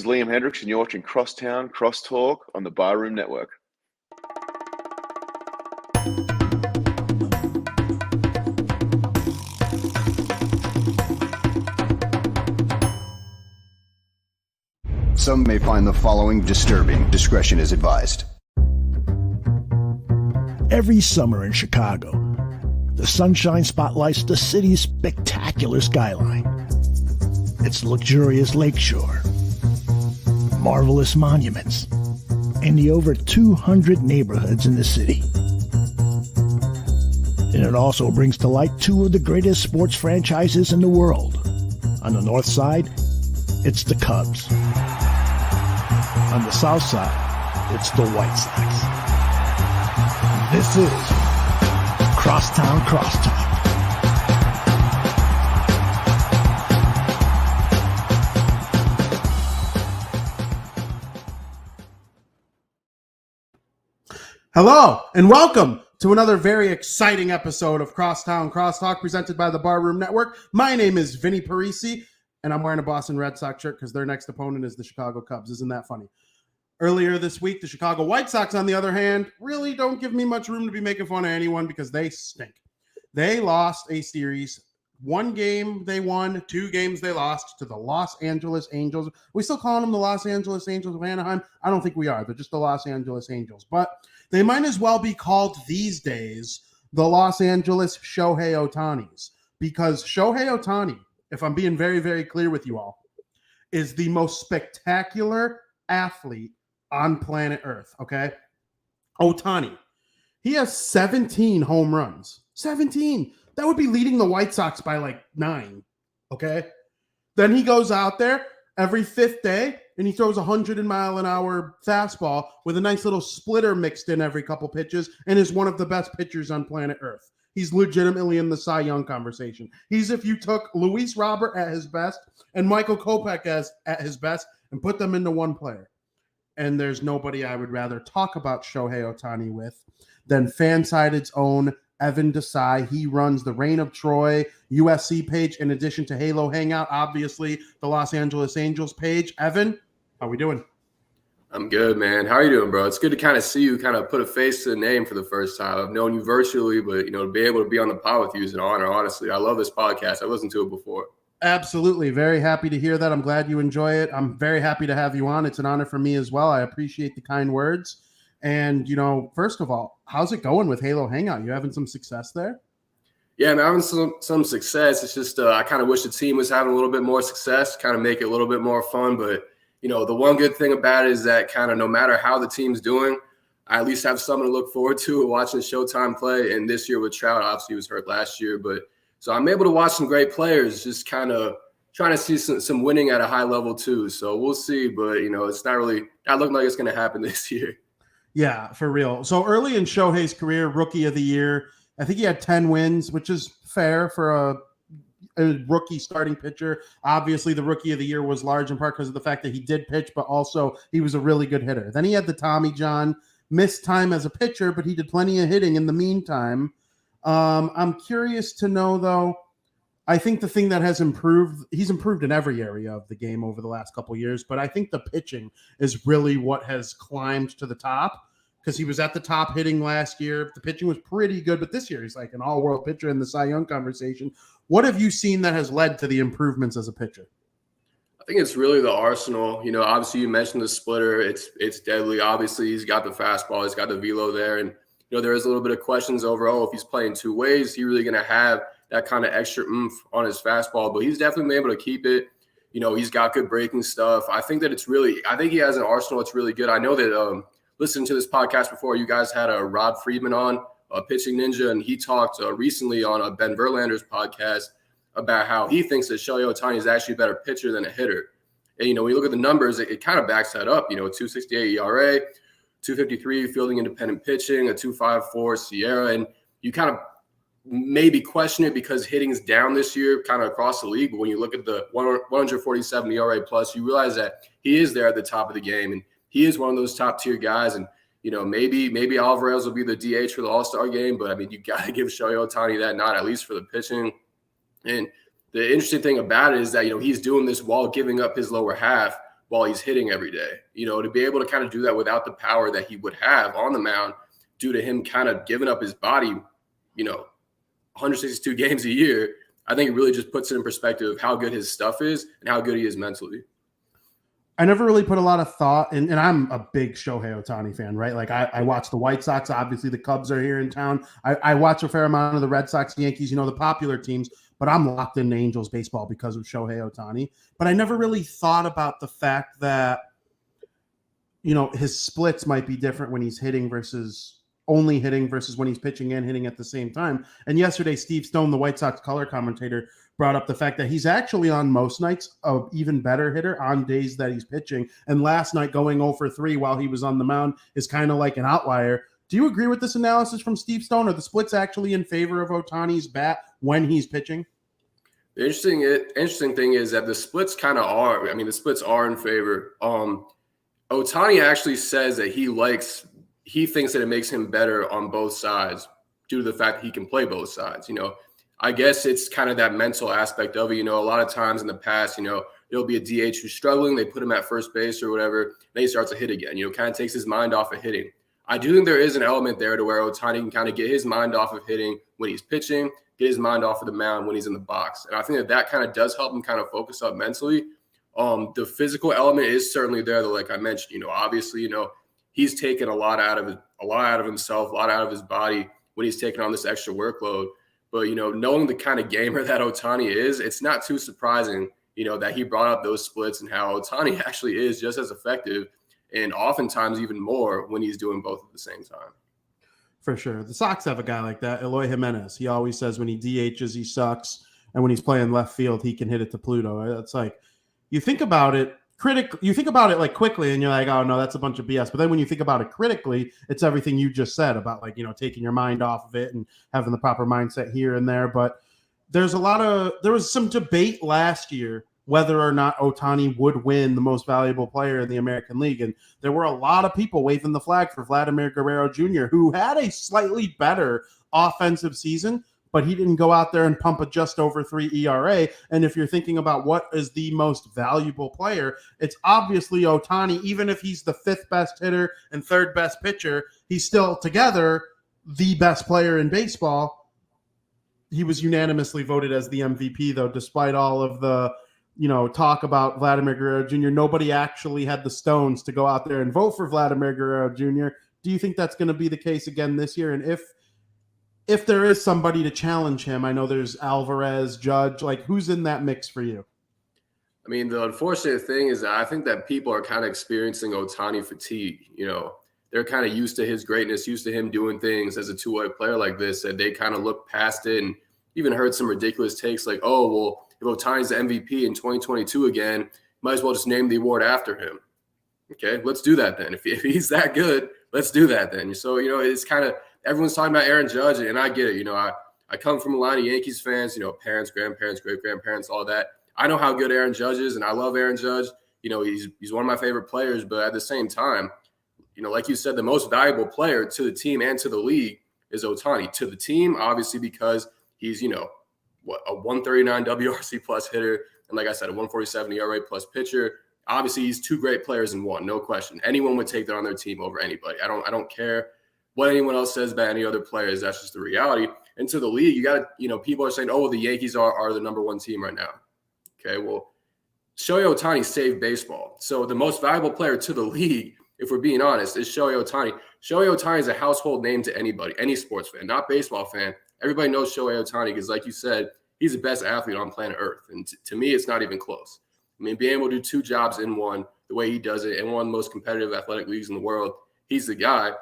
is Liam Hendricks, and you're watching Crosstown Crosstalk on the Barroom Network. Some may find the following disturbing. Discretion is advised. Every summer in Chicago, the sunshine spotlights the city's spectacular skyline. Its luxurious lakeshore, marvelous monuments, and the over 200 neighborhoods in the city. And it also brings to light two of the greatest sports franchises in the world. On the north side, it's the Cubs. On the south side, it's the White Sox. This is Crosstown Crosstalk. Hello, and welcome to another very exciting episode of Crosstown Crosstalk presented by the Barroom Network. My name is Vinnie Parise, and I'm wearing a Boston Red Sox shirt because their next opponent is the Chicago Cubs. Isn't that funny? Earlier this week, the Chicago White Sox, on the other hand, really don't give me much room to be making fun of anyone because they stink. They lost a series. One game they won, 2 games they lost to the Los Angeles Angels. Are we still calling them the Los Angeles Angels of Anaheim? I don't think we are. They're just the Los Angeles Angels. But they might as well be called these days the Los Angeles Shohei Ohtanis, because Shohei Ohtani, if I'm being very, very clear with you all, is the most spectacular athlete on planet Earth, okay? Ohtani, he has 17 home runs. 17. That would be leading the White Sox by like 9, okay? Then he goes out there every 5th day and he throws 100-mile-an-hour fastball with a nice little splitter mixed in every couple pitches and is one of the best pitchers on planet Earth. He's legitimately in the Cy Young conversation. He's if you took Luis Robert at his best and Michael Kopech at his best and put them into one player. And there's nobody I would rather talk about Shohei Ohtani with than Fansided's own Evan Desai. He runs the Reign of Troy USC page in addition to Halo Hangout, obviously the Los Angeles Angels page. Evan, how we doing? I'm good, man. How are you doing, bro? It's good to kind of see you kind of put a face to the name for the first time. I've known you virtually, but, to be able to be on the pod with you is an honor, honestly. I love this podcast. I listened to it before. Absolutely. Very happy to hear that. I'm glad you enjoy it. I'm very happy to have you on. It's an honor for me as well. I appreciate the kind words. And, first of all, how's it going with Halo Hangout? You having some success there? Yeah, I'm having some success. It's just I kind of wish the team was having a little bit more success, kind of make it a little bit more fun. But, the one good thing about it is that kind of no matter how the team's doing, I at least have something to look forward to watching Showtime play. And this year with Trout, obviously he was hurt last year. But so I'm able to watch some great players, just kind of trying to see some winning at a high level too. So we'll see. But, it's not looking like it's going to happen this year. Yeah, for real. So early in Shohei's career, Rookie of the Year, I think he had 10 wins, which is fair for a rookie starting pitcher. Obviously, the Rookie of the Year was large in part because of the fact that he did pitch, but also he was a really good hitter. Then he had the Tommy John, missed time as a pitcher, but he did plenty of hitting in the meantime. I'm curious to know, though, I think the thing that has improved, he's improved in every area of the game over the last couple of years, but I think the pitching is really what has climbed to the top because he was at the top hitting last year. The pitching was pretty good, but this year he's like an all-world pitcher in the Cy Young conversation. What have you seen that has led to the improvements as a pitcher? I think it's really the arsenal. Obviously you mentioned the splitter. It's deadly. Obviously he's got the fastball. He's got the velo there. And, there is a little bit of questions overall. If he's playing 2 ways, he really going to have that kind of extra oomph on his fastball, but he's definitely been able to keep it. He's got good breaking stuff. I think he has an arsenal that's really good. I know that listening to this podcast before, you guys had a Rob Friedman on, a pitching ninja, and he talked recently on Ben Verlander's podcast about how he thinks that Shohei Ohtani is actually a better pitcher than a hitter. And, when you look at the numbers, it kind of backs that up. 2.68 ERA, 2.53 fielding independent pitching, a 2.54 Sierra, and you kind of maybe question it because hitting's down this year kind of across the league. But when you look at the 147 ERA plus, you realize that he is there at the top of the game, and he is one of those top tier guys. And, maybe Alvarez will be the DH for the All-Star game, but, you got to give Shohei Ohtani that nod, at least for the pitching. And the interesting thing about it is that, he's doing this while giving up his lower half while he's hitting every day. To be able to kind of do that without the power that he would have on the mound due to him kind of giving up his body, 162 games a year, I think it really just puts it in perspective of how good his stuff is and how good he is mentally. I never really put a lot of thought in, and I'm a big Shohei Ohtani fan, right? Like I watch the White Sox. Obviously, the Cubs are here in town. I watch a fair amount of the Red Sox, Yankees, the popular teams, but I'm locked into Angels baseball because of Shohei Ohtani. But I never really thought about the fact that, his splits might be different when he's hitting versus only hitting versus when he's pitching and hitting at the same time. And yesterday, Steve Stone, the White Sox color commentator, brought up the fact that he's actually on most nights an even better hitter on days that he's pitching. And last night going 0 for 3 while he was on the mound is kind of like an outlier. Do you agree with this analysis from Steve Stone? Are the splits actually in favor of Ohtani's bat when he's pitching? The interesting thing is that the splits kind of are. I mean, the splits are in favor. Ohtani actually says that he thinks that it makes him better on both sides due to the fact that he can play both sides. I guess it's kind of that mental aspect of it. A lot of times in the past, there'll be a DH who's struggling. They put him at first base or whatever. Then he starts to hit again. Kind of takes his mind off of hitting. I do think there is an element there to where Ohtani can kind of get his mind off of hitting when he's pitching, get his mind off of the mound when he's in the box. And I think that kind of does help him kind of focus up mentally. The physical element is certainly there, though, like I mentioned. Obviously, he's taken a lot out of himself, a lot out of his body when he's taking on this extra workload. But, knowing the kind of gamer that Ohtani is, it's not too surprising, that he brought up those splits and how Ohtani actually is just as effective and oftentimes even more when he's doing both at the same time. For sure. The Sox have a guy like that, Eloy Jimenez. He always says when he DHs, he sucks. And when he's playing left field, he can hit it to Pluto. It's like, you think about it like quickly and you're like, oh no, that's a bunch of BS. But then when you think about it critically, it's everything you just said about taking your mind off of it and having the proper mindset here and there. But there was some debate last year whether or not Ohtani would win the most valuable player in the American League. And there were a lot of people waving the flag for Vladimir Guerrero Jr., who had a slightly better offensive season, but he didn't go out there and pump a just over 3 ERA. And if you're thinking about what is the most valuable player, it's obviously Ohtani. Even if he's the 5th best hitter and 3rd best pitcher, he's still together the best player in baseball. He was unanimously voted as the MVP, though, despite all of the talk about Vladimir Guerrero Jr. Nobody actually had the stones to go out there and vote for Vladimir Guerrero Jr. Do you think that's going to be the case again this year? And if there is somebody to challenge him, I know there's Alvarez, Judge, who's in that mix for you? I mean, the unfortunate thing is that I think that people are kind of experiencing Ohtani fatigue. They're kind of used to his greatness, used to him doing things as a two-way player like this, and they kind of look past it and even heard some ridiculous takes like, oh, well, if Ohtani's the MVP in 2022 again, might as well just name the award after him. Okay, let's do that then. If he's that good, let's do that then. So, it's kind of everyone's talking about Aaron Judge, and I get it. I come from a line of Yankees fans, parents, grandparents, great-grandparents, all that. I know how good Aaron Judge is, and I love Aaron Judge. He's one of my favorite players, but at the same time, like you said, the most valuable player to the team and to the league is Ohtani. To the team, obviously, because he's, a 139 WRC plus hitter, and like I said, a 147 ERA plus pitcher. Obviously, he's 2 great players in one, no question. Anyone would take that on their team over anybody. I don't care what anyone else says about any other players. That's just the reality. And to the league, you got to, people are saying, oh, well, the Yankees are the number 1 team right now. Okay, well, Shohei Ohtani saved baseball. So the most valuable player to the league, if we're being honest, is Shohei Ohtani. Shohei Ohtani is a household name to anybody, any sports fan, not baseball fan. Everybody knows Shohei Ohtani because, like you said, he's the best athlete on planet Earth. And to me, it's not even close. I mean, being able to do 2 jobs in one, the way he does it, in one of the most competitive athletic leagues in the world, he's the guy.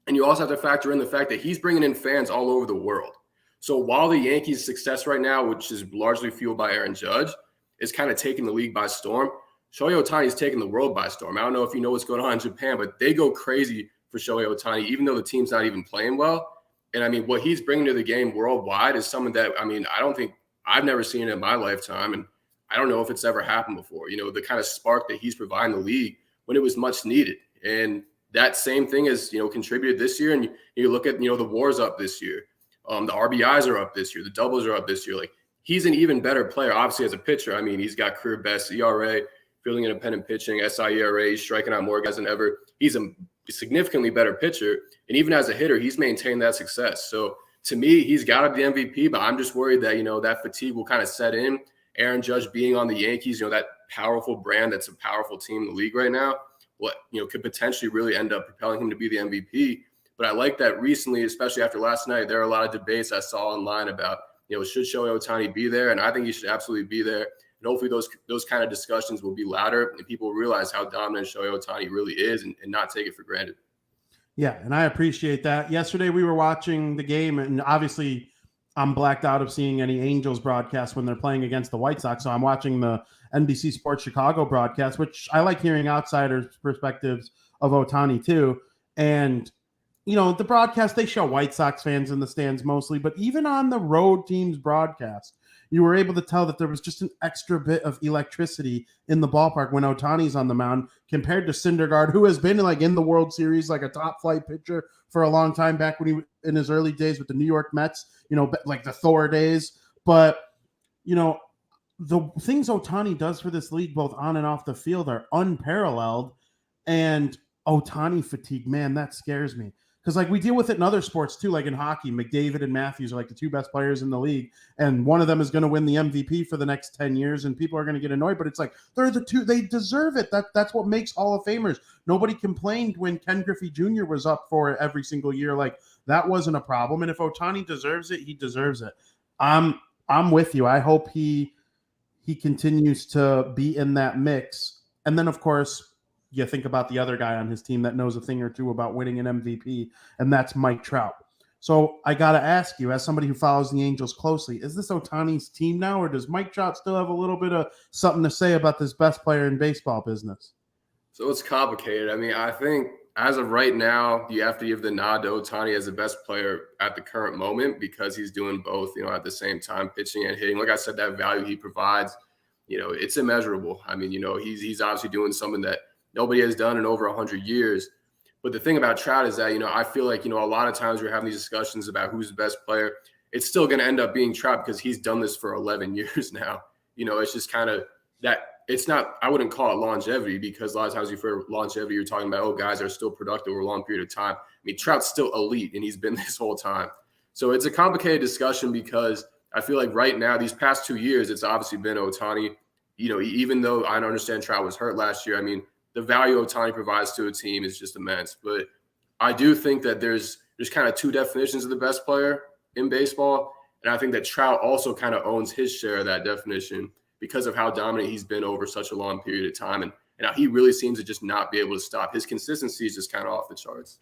And you also have to factor in the fact that he's bringing in fans all over the world. So while the Yankees' success right now, which is largely fueled by Aaron Judge, is kind of taking the league by storm, Shohei Ohtani is taking the world by storm. I don't know if you know what's going on in Japan, but they go crazy for Shohei Ohtani, even though the team's not even playing well. And I mean, what he's bringing to the game worldwide is something that, I mean, I've never seen it in my lifetime. And I don't know if it's ever happened before, the kind of spark that he's providing the league when it was much needed. And that same thing has, contributed this year. And you look at, the WAR's up this year. The RBIs are up this year. The doubles are up this year. Like, he's an even better player, obviously, as a pitcher. I mean, he's got career best ERA. fielding independent pitching, SIERA, striking out more guys than ever. He's a significantly better pitcher. And even as a hitter, he's maintained that success. So to me, he's got to be MVP, but I'm just worried that, that fatigue will kind of set in. Aaron Judge being on the Yankees, that powerful brand that's a powerful team in the league right now, could potentially really end up propelling him to be the MVP. But I like that recently, especially after last night, there are a lot of debates I saw online about, should Shohei Ohtani be there? And I think he should absolutely be there. And hopefully those kind of discussions will be louder and people realize how dominant Shohei Ohtani really is and not take it for granted. Yeah, and I appreciate that. Yesterday we were watching the game, and obviously I'm blacked out of seeing any Angels broadcast when they're playing against the White Sox. So I'm watching the NBC Sports Chicago broadcast, which I like hearing outsiders' perspectives of Ohtani too. And, the broadcast, they show White Sox fans in the stands mostly, but even on the road team's broadcast, you were able to tell that there was just an extra bit of electricity in the ballpark when Ohtani's on the mound compared to Syndergaard, who has been in the World Series, like a top flight pitcher for a long time back when he in his early days with the New York Mets, like the Thor days. But, the things Ohtani does for this league, both on and off the field, are unparalleled. And Ohtani fatigue, man, that scares me. Because we deal with it in other sports too, like in hockey, McDavid and Matthews are the two best players in the league, and one of them is going to win the MVP for the next 10 years, and people are going to get annoyed, but it's they're the two, they deserve it. That's what makes Hall of Famers. Nobody complained when Ken Griffey Jr. was up for it every single year. That wasn't a problem, and if Ohtani deserves it, he deserves it. I'm with you. I hope he continues to be in that mix. And then, of course, you think about the other guy on his team that knows a thing or two about winning an MVP, and that's Mike Trout. So I got to ask you, as somebody who follows the Angels closely, is this Ohtani's team now, or does Mike Trout still have a little bit of something to say about this best player in baseball business? So it's complicated. I mean, I think as of right now, you have to give the nod to Ohtani as the best player at the current moment because he's doing both, at the same time, pitching and hitting. Like I said, that value he provides, it's immeasurable. I mean, he's obviously doing something that nobody has done in over 100 years. But the thing about Trout is that, I feel like, a lot of times we're having these discussions about who's the best player. It's still going to end up being Trout because he's done this for 11 years now. It's just kind of that it's not, I wouldn't call it longevity because a lot of times for longevity, you're talking about, guys are still productive over a long period of time. I mean, Trout's still elite and he's been this whole time. So it's a complicated discussion because I feel like right now, these past 2 years, it's obviously been Ohtani. Even though I understand Trout was hurt last year, I mean, the value Ohtani provides to a team is just immense. But I do think that there's kind of two definitions of the best player in baseball. And I think that Trout also kind of owns his share of that definition because of how dominant he's been over such a long period of time. And he really seems to just not be able to stop. His consistency is just kind of off the charts.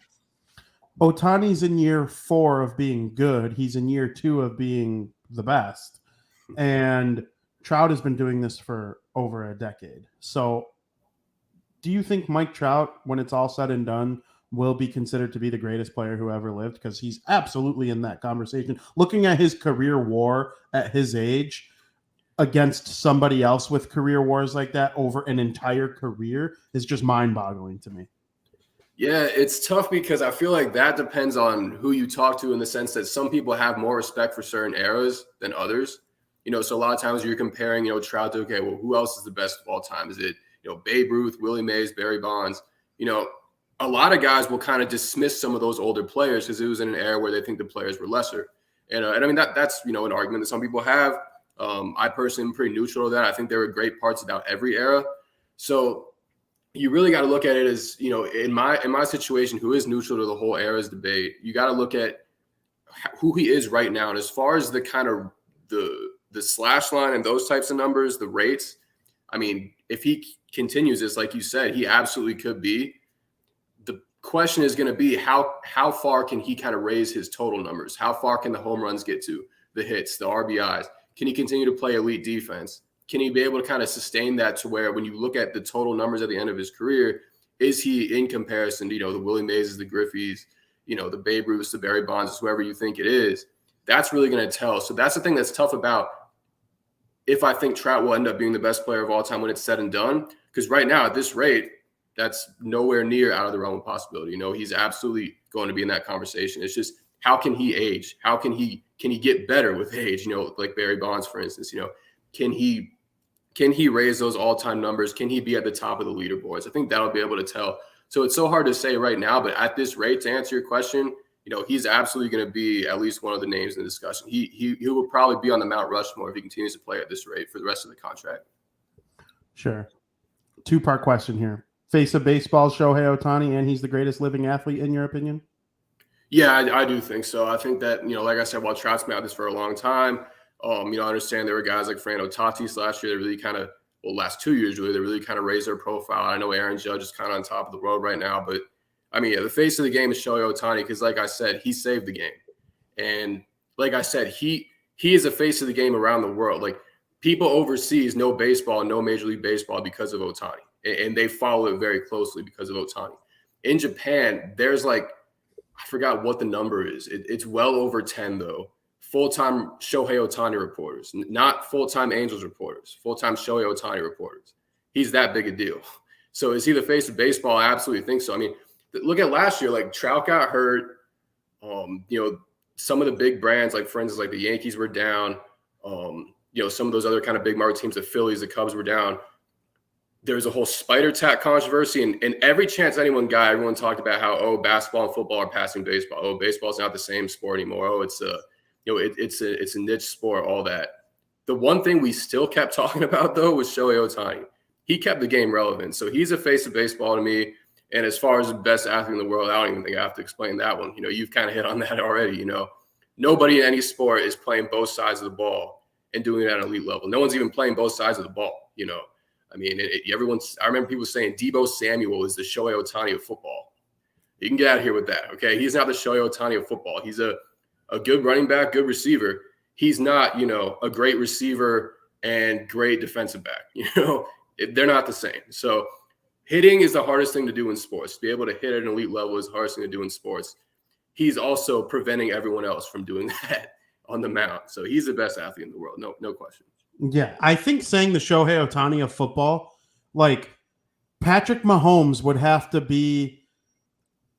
Ohtani's in year 4 of being good. He's in year 2 of being the best. And Trout has been doing this for over a decade. So do you think Mike Trout, when it's all said and done, will be considered to be the greatest player who ever lived? Because he's absolutely in that conversation. Looking at his career WAR at his age against somebody else with career wars like that over an entire career is just mind-boggling to me. Yeah, it's tough because I feel like that depends on who you talk to in the sense that some people have more respect for certain eras than others. So a lot of times you're comparing, Trout to, okay, well, who else is the best of all time? Is it, Babe Ruth, Willie Mays, Barry Bonds? A lot of guys will kind of dismiss some of those older players because it was in an era where they think the players were lesser. And I mean, that's, an argument that some people have. I personally am pretty neutral to that. I think there were great parts about every era. So you really got to look at it as, in my situation, who is neutral to the whole era's debate, you got to look at who he is right now. And as far as the kind of the slash line and those types of numbers, the rates, I mean, if he continues this, like you said, he absolutely could be. The question is going to be how far can he kind of raise his total numbers? How far can the home runs get to, the hits, the RBIs? Can he continue to play elite defense? Can he be able to kind of sustain that to where when you look at the total numbers at the end of his career, is he in comparison to, the Willie Mays, the Griffeys, the Babe Ruths, the Barry Bonds, whoever you think it is? That's really going to tell. So that's the thing that's tough about if I think Trout will end up being the best player of all time when it's said and done. Because right now at this rate, that's nowhere near out of the realm of possibility. He's absolutely going to be in that conversation. It's just how can he age? How can he get better with age? Like Barry Bonds, for instance, can he Can he raise those all-time numbers? Can he be at the top of the leaderboards? I think that'll be able to tell. So it's so hard to say right now, but at this rate, to answer your question, he's absolutely going to be at least one of the names in the discussion. He will probably be on the Mount Rushmore if he continues to play at this rate for the rest of the contract. Sure. Two-part question here. Face of baseball, Shohei Ohtani, and he's the greatest living athlete in your opinion? Yeah, I do think so. I think that, like I said, while Trout's been out this for a long time, I understand there were guys like Fernando Tatis last year that really kind of, last 2 years really, they really kind of raised their profile. I know Aaron Judge is kind of on top of the world right now, but the face of the game is Shohei Ohtani because, like I said, he saved the game. And like I said, he is a face of the game around the world. Like, people overseas know baseball, know Major League Baseball because of Ohtani, and they follow it very closely because of Ohtani. In Japan, there's I forgot what the number is. It's well over 10, though. Full-time Shohei Ohtani reporters, not full-time Angels reporters, full-time Shohei Ohtani reporters. He's that big a deal. So is he the face of baseball? I absolutely think so. Look at last year, Trout got hurt. Some of the big brands, for instance, the Yankees were down. Some of those other kind of big market teams, the Phillies, the Cubs were down. There was a whole spider tack controversy, and every chance anyone got, everyone talked about how, basketball and football are passing baseball. Baseball's not the same sport anymore. It's a niche sport, all that. The one thing we still kept talking about, though, was Shohei Ohtani. He kept the game relevant. So he's a face of baseball to me. And as far as the best athlete in the world, I don't even think I have to explain that one. You've kind of hit on that already. Nobody in any sport is playing both sides of the ball and doing it at an elite level. No one's even playing both sides of the ball. I remember people saying Deebo Samuel is the Shohei Ohtani of football. You can get out of here with that, okay? He's not the Shohei Ohtani of football. He's a good running back, good receiver. He's not, a great receiver and great defensive back. They're not the same. So hitting is the hardest thing to do in sports. To be able to hit at an elite level is the hardest thing to do in sports. He's also preventing everyone else from doing that on the mound. So he's the best athlete in the world. No question. Yeah, I think saying the Shohei Ohtani of football, Patrick Mahomes would have to be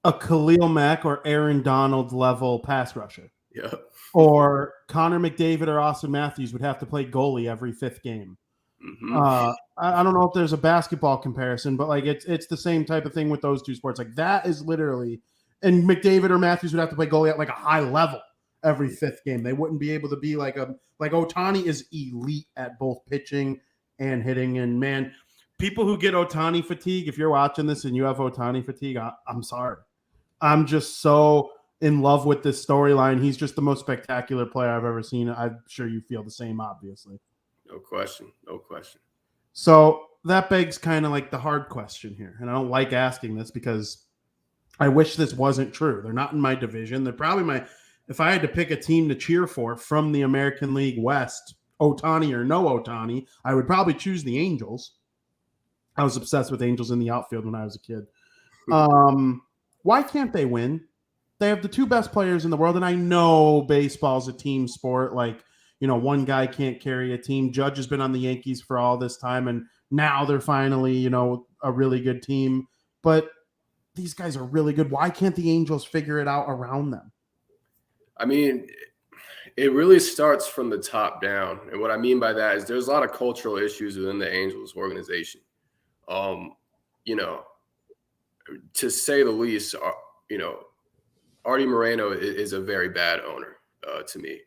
a Khalil Mack or Aaron Donald level pass rusher. Yeah. Or Connor McDavid or Austin Matthews would have to play goalie every fifth game. Mm-hmm. I don't know if there's a basketball comparison, but it's the same type of thing with those two sports. That is literally, and McDavid or Matthews would have to play goalie at a high level every fifth game. They wouldn't be able to be like Ohtani is elite at both pitching and hitting. And man, people who get Ohtani fatigue, if you're watching this and you have Ohtani fatigue, I'm sorry. I'm just so in love with this storyline. He's just the most spectacular player I've ever seen. I'm sure you feel the same, obviously. No question. So that begs kind of the hard question here. And I don't like asking this because I wish this wasn't true. They're not in my division. They're probably if I had to pick a team to cheer for from the American League West, Ohtani or no Ohtani, I would probably choose the Angels. I was obsessed with Angels in the outfield when I was a kid. Why can't they win? They have the two best players in the world, and I know baseball's a team sport. One guy can't carry a team. Judge has been on the Yankees for all this time, and now they're finally, a really good team. But these guys are really good. Why can't the Angels figure it out around them? It really starts from the top down. And what I mean by that is there's a lot of cultural issues within the Angels organization. To say the least, Artie Moreno is a very bad owner to me.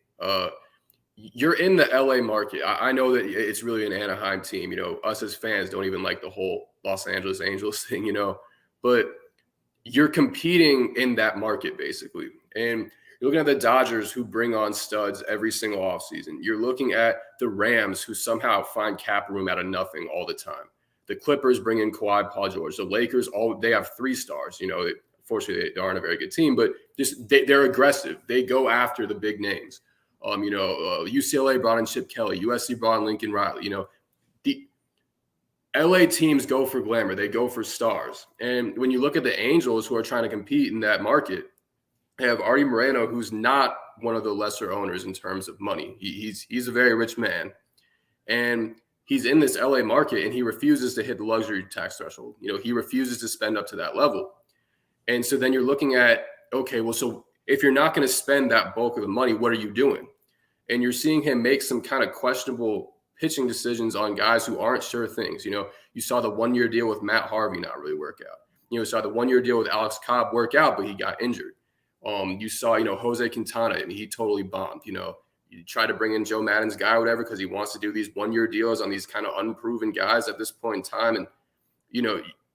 You're in the LA market. I know that it's really an Anaheim team. Us as fans don't even like the whole Los Angeles Angels thing, but you're competing in that market basically. And you're looking at the Dodgers who bring on studs every single offseason. You're looking at the Rams who somehow find cap room out of nothing all the time. The Clippers bring in Kawhi, Paul George. The Lakers, they have 3 stars. Fortunately, they aren't a very good team, but just they're aggressive. They go after the big names. UCLA brought in Chip Kelly. USC brought in Lincoln Riley. The LA teams go for glamour. They go for stars. And when you look at the Angels who are trying to compete in that market, they have Artie Moreno, who's not one of the lesser owners in terms of money. He's a very rich man. And he's in this LA market and he refuses to hit the luxury tax threshold. He refuses to spend up to that level. And so then you're looking at, okay, well, so if you're not going to spend that bulk of the money, what are you doing? And you're seeing him make some kind of questionable pitching decisions on guys who aren't sure things. You saw the 1-year deal with Matt Harvey not really work out. You saw the 1-year deal with Alex Cobb work out, but he got injured. You saw, Jose Quintana. I mean, he totally bombed. You try to bring in Joe Maddon's guy or whatever because he wants to do these 1-year deals on these kind of unproven guys at this point in time. And,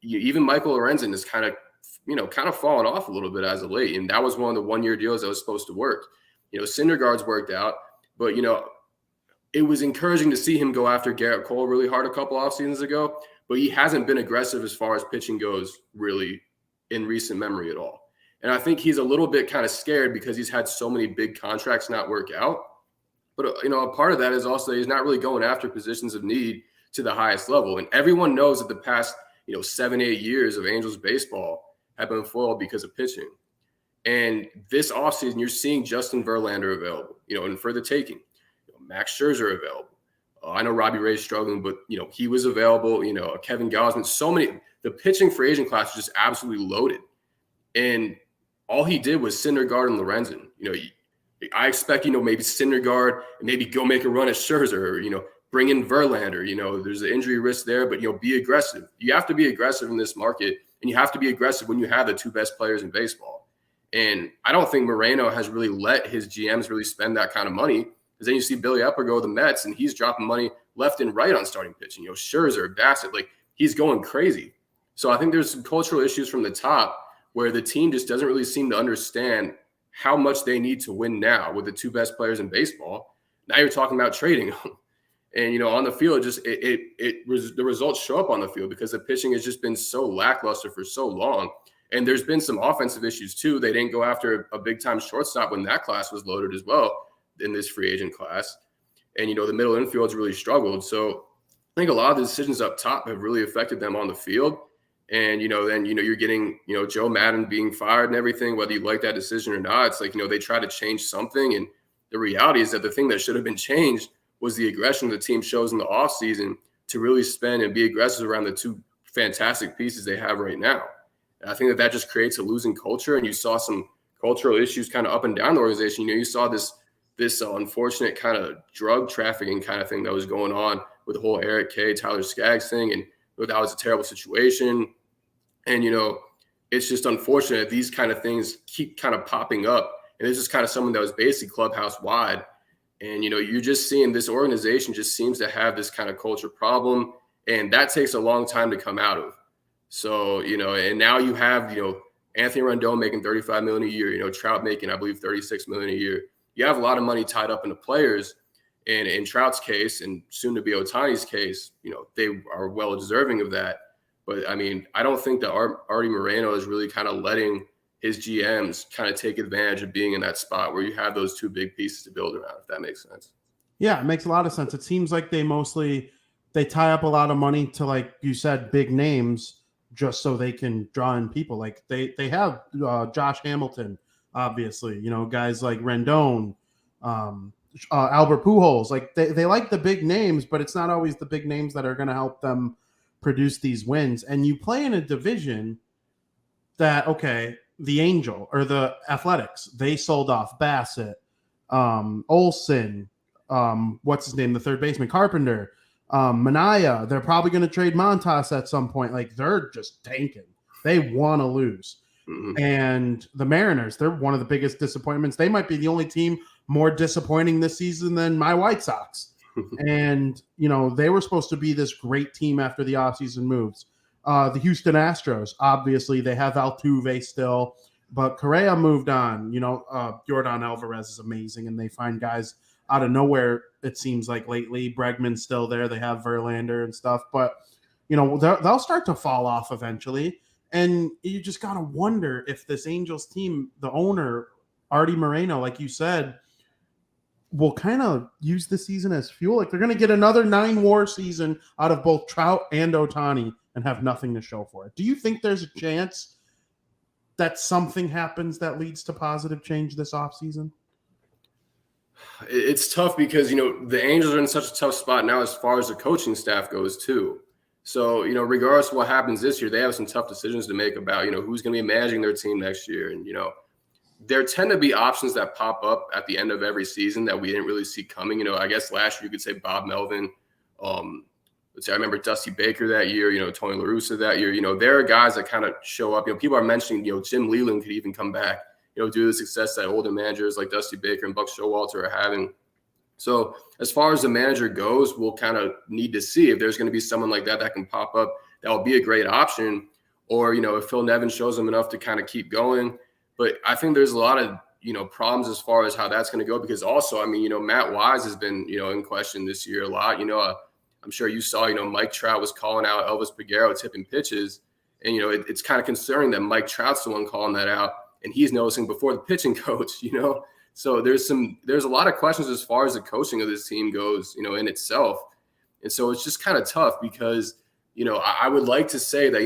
even Michael Lorenzen is kind of fallen off a little bit as of late. And that was one of the 1-year deals that was supposed to work. Syndergaard's worked out, but, it was encouraging to see him go after Garrett Cole really hard a couple off seasons ago, but he hasn't been aggressive as far as pitching goes really in recent memory at all. And I think he's a little bit kind of scared because he's had so many big contracts not work out. But, a part of that is also he's not really going after positions of need to the highest level. And everyone knows that the past, 7-8 years of Angels baseball have been foiled because of pitching. And this offseason, you're seeing Justin Verlander available, and for the taking. Max Scherzer available. I know Robbie Ray's struggling, but, he was available. Kevin Gausman. So many. The pitching free agent class was just absolutely loaded. And all he did was Syndergaard and Lorenzen. I expect, maybe Syndergaard and maybe go make a run at Scherzer or, bring in Verlander. There's an injury risk there, but, be aggressive. You have to be aggressive in this market, and you have to be aggressive when you have the two best players in baseball. And I don't think Moreno has really let his GMs really spend that kind of money. Because then you see Billy Epler go to the Mets, and he's dropping money left and right on starting pitching. Scherzer, Bassett, he's going crazy. So I think there's some cultural issues from the top where the team just doesn't really seem to understand how much they need to win now with the two best players in baseball. Now you're talking about trading them. And, on the field, the results show up on the field because the pitching has just been so lackluster for so long. And there's been some offensive issues, too. They didn't go after a big-time shortstop when that class was loaded as well in this free agent class. And, the middle infield's really struggled. So I think a lot of the decisions up top have really affected them on the field. And, then, you're getting, Joe Maddon being fired and everything, whether you like that decision or not. It's like, they try to change something. And the reality is that the thing that should have been changed was the aggression the team shows in the offseason to really spend and be aggressive around the two fantastic pieces they have right now. And I think that just creates a losing culture. And you saw some cultural issues kind of up and down the organization. You saw this unfortunate kind of drug trafficking kind of thing that was going on with the whole Eric K, Tyler Skaggs thing. And that was a terrible situation. And, it's just unfortunate these kind of things keep kind of popping up. And it's just kind of someone that was basically clubhouse wide. And, you're just seeing this organization just seems to have this kind of culture problem. And that takes a long time to come out of. So, and now you have, Anthony Rendon making $35 million a year, Trout making, I believe, $36 million a year. You have a lot of money tied up in the players. And in Trout's case, and soon to be Ohtani's case, they are well deserving of that. But I mean, I don't think that Artie Moreno is really kind of letting his GMs kind of take advantage of being in that spot where you have those two big pieces to build around, if that makes sense. Yeah, it makes a lot of sense. It seems like they tie up a lot of money to, like you said, big names just so they can draw in people. Like they have Josh Hamilton, obviously, guys like Rendon, Albert Pujols. Like they like the big names, but it's not always the big names that are going to help them produce these wins. And you play in a division that, okay, the Angel or the Athletics, they sold off Bassett, Olsen, what's his name, the third baseman, Carpenter, Manaea. They're probably going to trade Montas at some point. Like they're just tanking. They want to lose. Mm-hmm. And the Mariners, they're one of the biggest disappointments. They might be the only team more disappointing this season than my White Sox. And, they were supposed to be this great team after the offseason moves. The Houston Astros, obviously, they have Altuve still, but Correa moved on. Yordan Alvarez is amazing, and they find guys out of nowhere, it seems like lately. Bregman's still there. They have Verlander and stuff, but, they'll start to fall off eventually. And you just got to wonder if this Angels team, the owner, Artie Moreno, like you said, will kind of use the season as fuel. Like they're going to get another 9-WAR season out of both Trout and Ohtani and have nothing to show for it. Do you think there's a chance that something happens that leads to positive change this offseason? It's tough because, the Angels are in such a tough spot now as far as the coaching staff goes too. So, regardless of what happens this year, they have some tough decisions to make about, who's going to be managing their team next year. And, there tend to be options that pop up at the end of every season that we didn't really see coming. I guess last year you could say Bob Melvin Let's say I remember Dusty Baker that year, Tony La Russa that year. There are guys that kind of show up. People are mentioning, Jim Leland could even come back, due to the success that older managers like Dusty Baker and Buck Showalter are having. So as far as the manager goes, we'll kind of need to see if there's going to be someone like that can pop up that will be a great option, or, if Phil Nevin shows them enough to kind of keep going. But I think there's a lot of, problems as far as how that's going to go, because also, Matt Wise has been, in question this year a lot. I'm sure you saw, Mike Trout was calling out Elvis Peguero tipping pitches. And, it's kind of concerning that Mike Trout's the one calling that out, and he's noticing before the pitching coach, So there's a lot of questions as far as the coaching of this team goes, in itself. And so it's just kind of tough because, I would like to say that,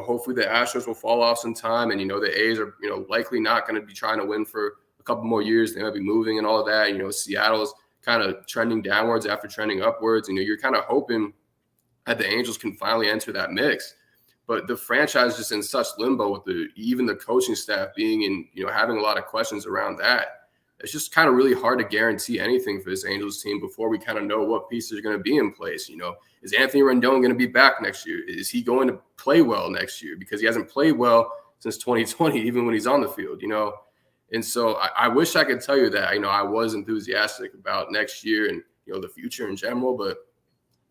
hopefully the Astros will fall off some time, and, the A's are, likely not going to be trying to win for a couple more years. They might be moving and all of that. Seattle's kind of trending downwards after trending upwards. You're kind of hoping that the Angels can finally enter that mix. But the franchise is just in such limbo with even the coaching staff being in, having a lot of questions around that. It's just kind of really hard to guarantee anything for this Angels team before we kind of know what pieces are going to be in place. Is Anthony Rendon going to be back next year? Is he going to play well next year? Because he hasn't played well since 2020, even when he's on the field, And so I wish I could tell you that, I was enthusiastic about next year and, the future in general. But,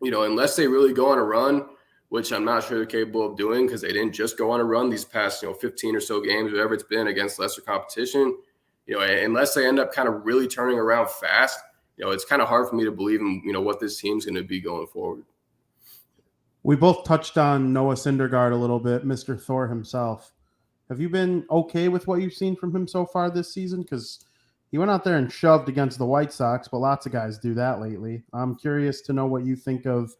unless they really go on a run, which I'm not sure they're capable of doing because they didn't just go on a run these past, 15 or so games, whatever it's been against lesser competition, unless they end up kind of really turning around fast, it's kind of hard for me to believe in, what this team's going to be going forward. We both touched on Noah Syndergaard a little bit, Mr. Thor himself. Have you been okay with what you've seen from him so far this season? Because he went out there and shoved against the White Sox, but lots of guys do that lately. I'm curious to know what you think of.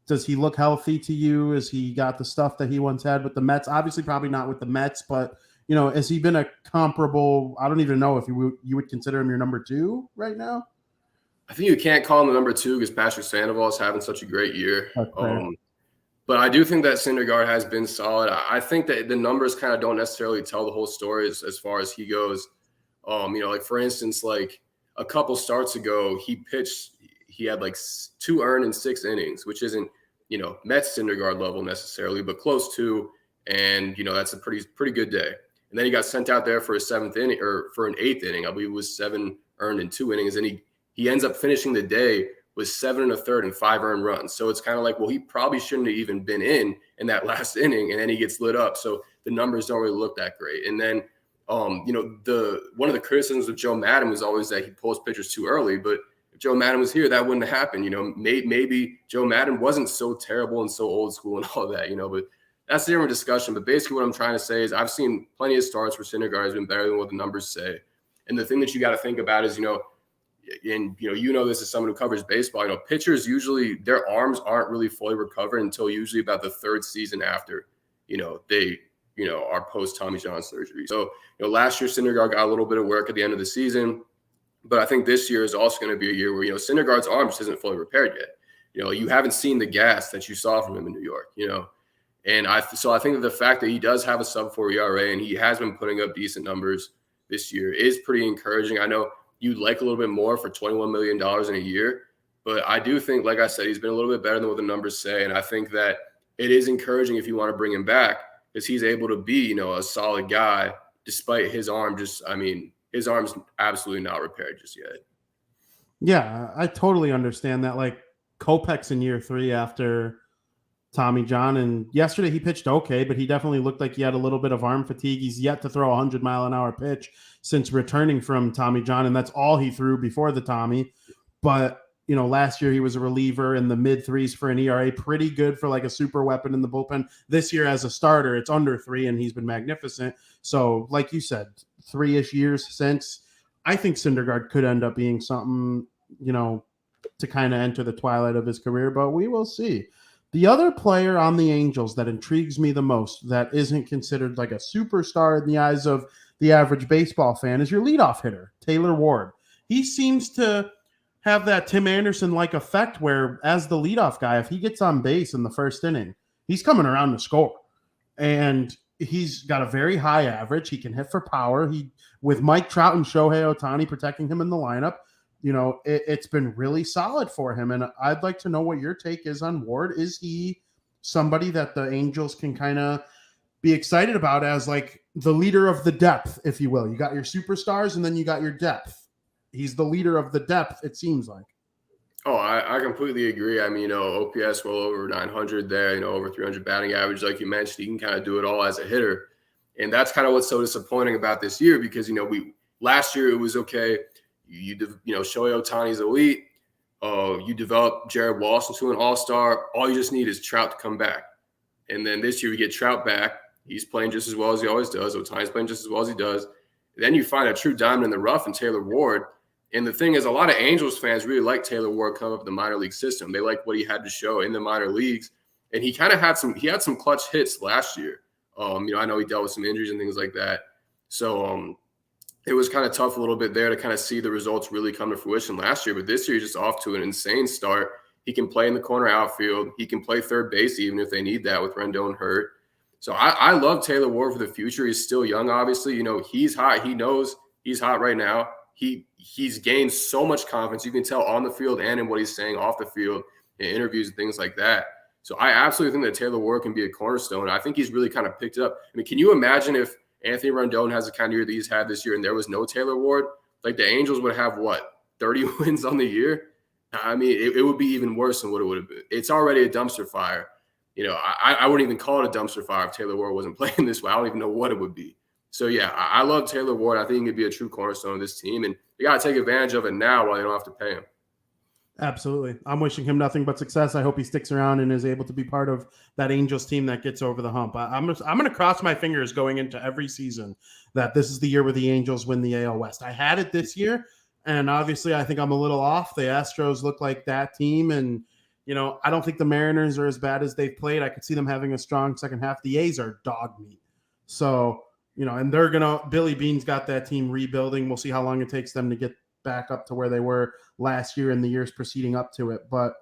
Does he look healthy to you? Has he got the stuff that he once had with the Mets? Obviously, probably not with the Mets, but has he been a comparable? I don't even know if you would consider him your number 2 right now. I think you can't call him the number 2 because Patrick Sandoval is having such a great year. But I do think that Syndergaard has been solid. I think that the numbers kind of don't necessarily tell the whole story as far as he goes. Like for instance, like a couple starts ago, he had like 2 earned in 6 innings, which isn't, Mets Syndergaard level necessarily, but close to. And, that's a pretty good day. And then he got sent out there for a 7th inning or for an 8th inning. I believe it was 7 earned in 2 innings. And he ends up finishing the day with 7 1/3 and 5 earned runs. So it's kind of like, well, he probably shouldn't have even been in that last inning. And then he gets lit up. So the numbers don't really look that great. And then, one of the criticisms of Joe Maddon was always that he pulls pitchers too early. But if Joe Maddon was here, that wouldn't have happened. Maybe Joe Maddon wasn't so terrible and so old school and all that, but that's a different discussion. But basically what I'm trying to say is I've seen plenty of starts where Syndergaard has been better than what the numbers say. And the thing that you got to think about is, this is someone who covers baseball, pitchers usually their arms aren't really fully recovered until usually about the 3rd season after, they, are post Tommy John surgery. So, last year Syndergaard got a little bit of work at the end of the season, but I think this year is also going to be a year where, Syndergaard's arm just isn't fully repaired yet. You haven't seen the gas that you saw from him in New York, And I think that the fact that he does have a sub-4 ERA and he has been putting up decent numbers this year is pretty encouraging. I know you'd like a little bit more for $21 million in a year, but I do think, like I said, he's been a little bit better than what the numbers say. And I think that it is encouraging if you want to bring him back because he's able to be, a solid guy despite his arm. His arm's absolutely not repaired just yet. Yeah, I totally understand that. Like Kopech's in year 3 after Tommy John, and yesterday he pitched okay, but he definitely looked like he had a little bit of arm fatigue. He's yet to throw a 100-mile-an-hour pitch since returning from Tommy John, and that's all he threw before the Tommy. But, last year he was a reliever in the mid-3s for an ERA, pretty good for like a super weapon in the bullpen. This year as a starter, it's under 3, and he's been magnificent. So, like you said, 3-ish years since, I think Syndergaard could end up being something, to kind of enter the twilight of his career, but we will see. The other player on the Angels that intrigues me the most that isn't considered like a superstar in the eyes of the average baseball fan is your leadoff hitter, Taylor Ward. He seems to have that Tim Anderson-like effect where as the leadoff guy, if he gets on base in the 1st inning, he's coming around to score. And he's got a very high average. He can hit for power. With Mike Trout and Shohei Ohtani protecting him in the lineup, it's been really solid for him. And I'd like to know what your take is on Ward. Is he somebody that the Angels can kind of be excited about as like the leader of the depth, if you will? You got your superstars and then you got your depth. He's the leader of the depth, it seems like. Oh, I completely agree. I mean, OPS well over 900 there, over 300 batting average. Like you mentioned, he can kind of do it all as a hitter. And that's kind of what's so disappointing about this year because, last year it was okay. Shohei Ohtani's elite. You develop Jared Walsh into an all-star. All you just need is Trout to come back. And then this year we get Trout back. He's playing just as well as he always does. Ohtani's playing just as well as he does. Then you find a true diamond in the rough in Taylor Ward. And the thing is, a lot of Angels fans really like Taylor Ward coming up in the minor league system. They like what he had to show in the minor leagues. And he kind of had some clutch hits last year. I know he dealt with some injuries and things like that. So it was kind of tough a little bit there to kind of see the results really come to fruition last year. But this year, he's just off to an insane start. He can play in the corner outfield. He can play third base even if they need that with Rendon hurt. So I love Taylor Ward for the future. He's still young, obviously. He's hot. He knows he's hot right now. He's gained so much confidence. You can tell on the field and in what he's saying off the field in interviews and things like that. So I absolutely think that Taylor Ward can be a cornerstone. I think he's really kind of picked it up. I mean, can you imagine if Anthony Rendon has the kind of year that he's had this year and there was no Taylor Ward? Like the Angels would have, 30 wins on the year? I mean, it would be even worse than what it would have been. It's already a dumpster fire. I wouldn't even call it a dumpster fire if Taylor Ward wasn't playing this way. I don't even know what it would be. So, yeah, I love Taylor Ward. I think he could be a true cornerstone of this team, and you got to take advantage of it now while you don't have to pay him. Absolutely. I'm wishing him nothing but success. I hope he sticks around and is able to be part of that Angels team that gets over the hump. I'm going to cross my fingers going into every season that this is the year where the Angels win the AL West. I had it this year, and obviously I think I'm a little off. The Astros look like that team, and I don't think the Mariners are as bad as they've played. I could see them having a strong second half. The A's are dog meat. So, and Billy Bean's got that team rebuilding. We'll see how long it takes them to get back up to where they were last year and the years preceding up to it. But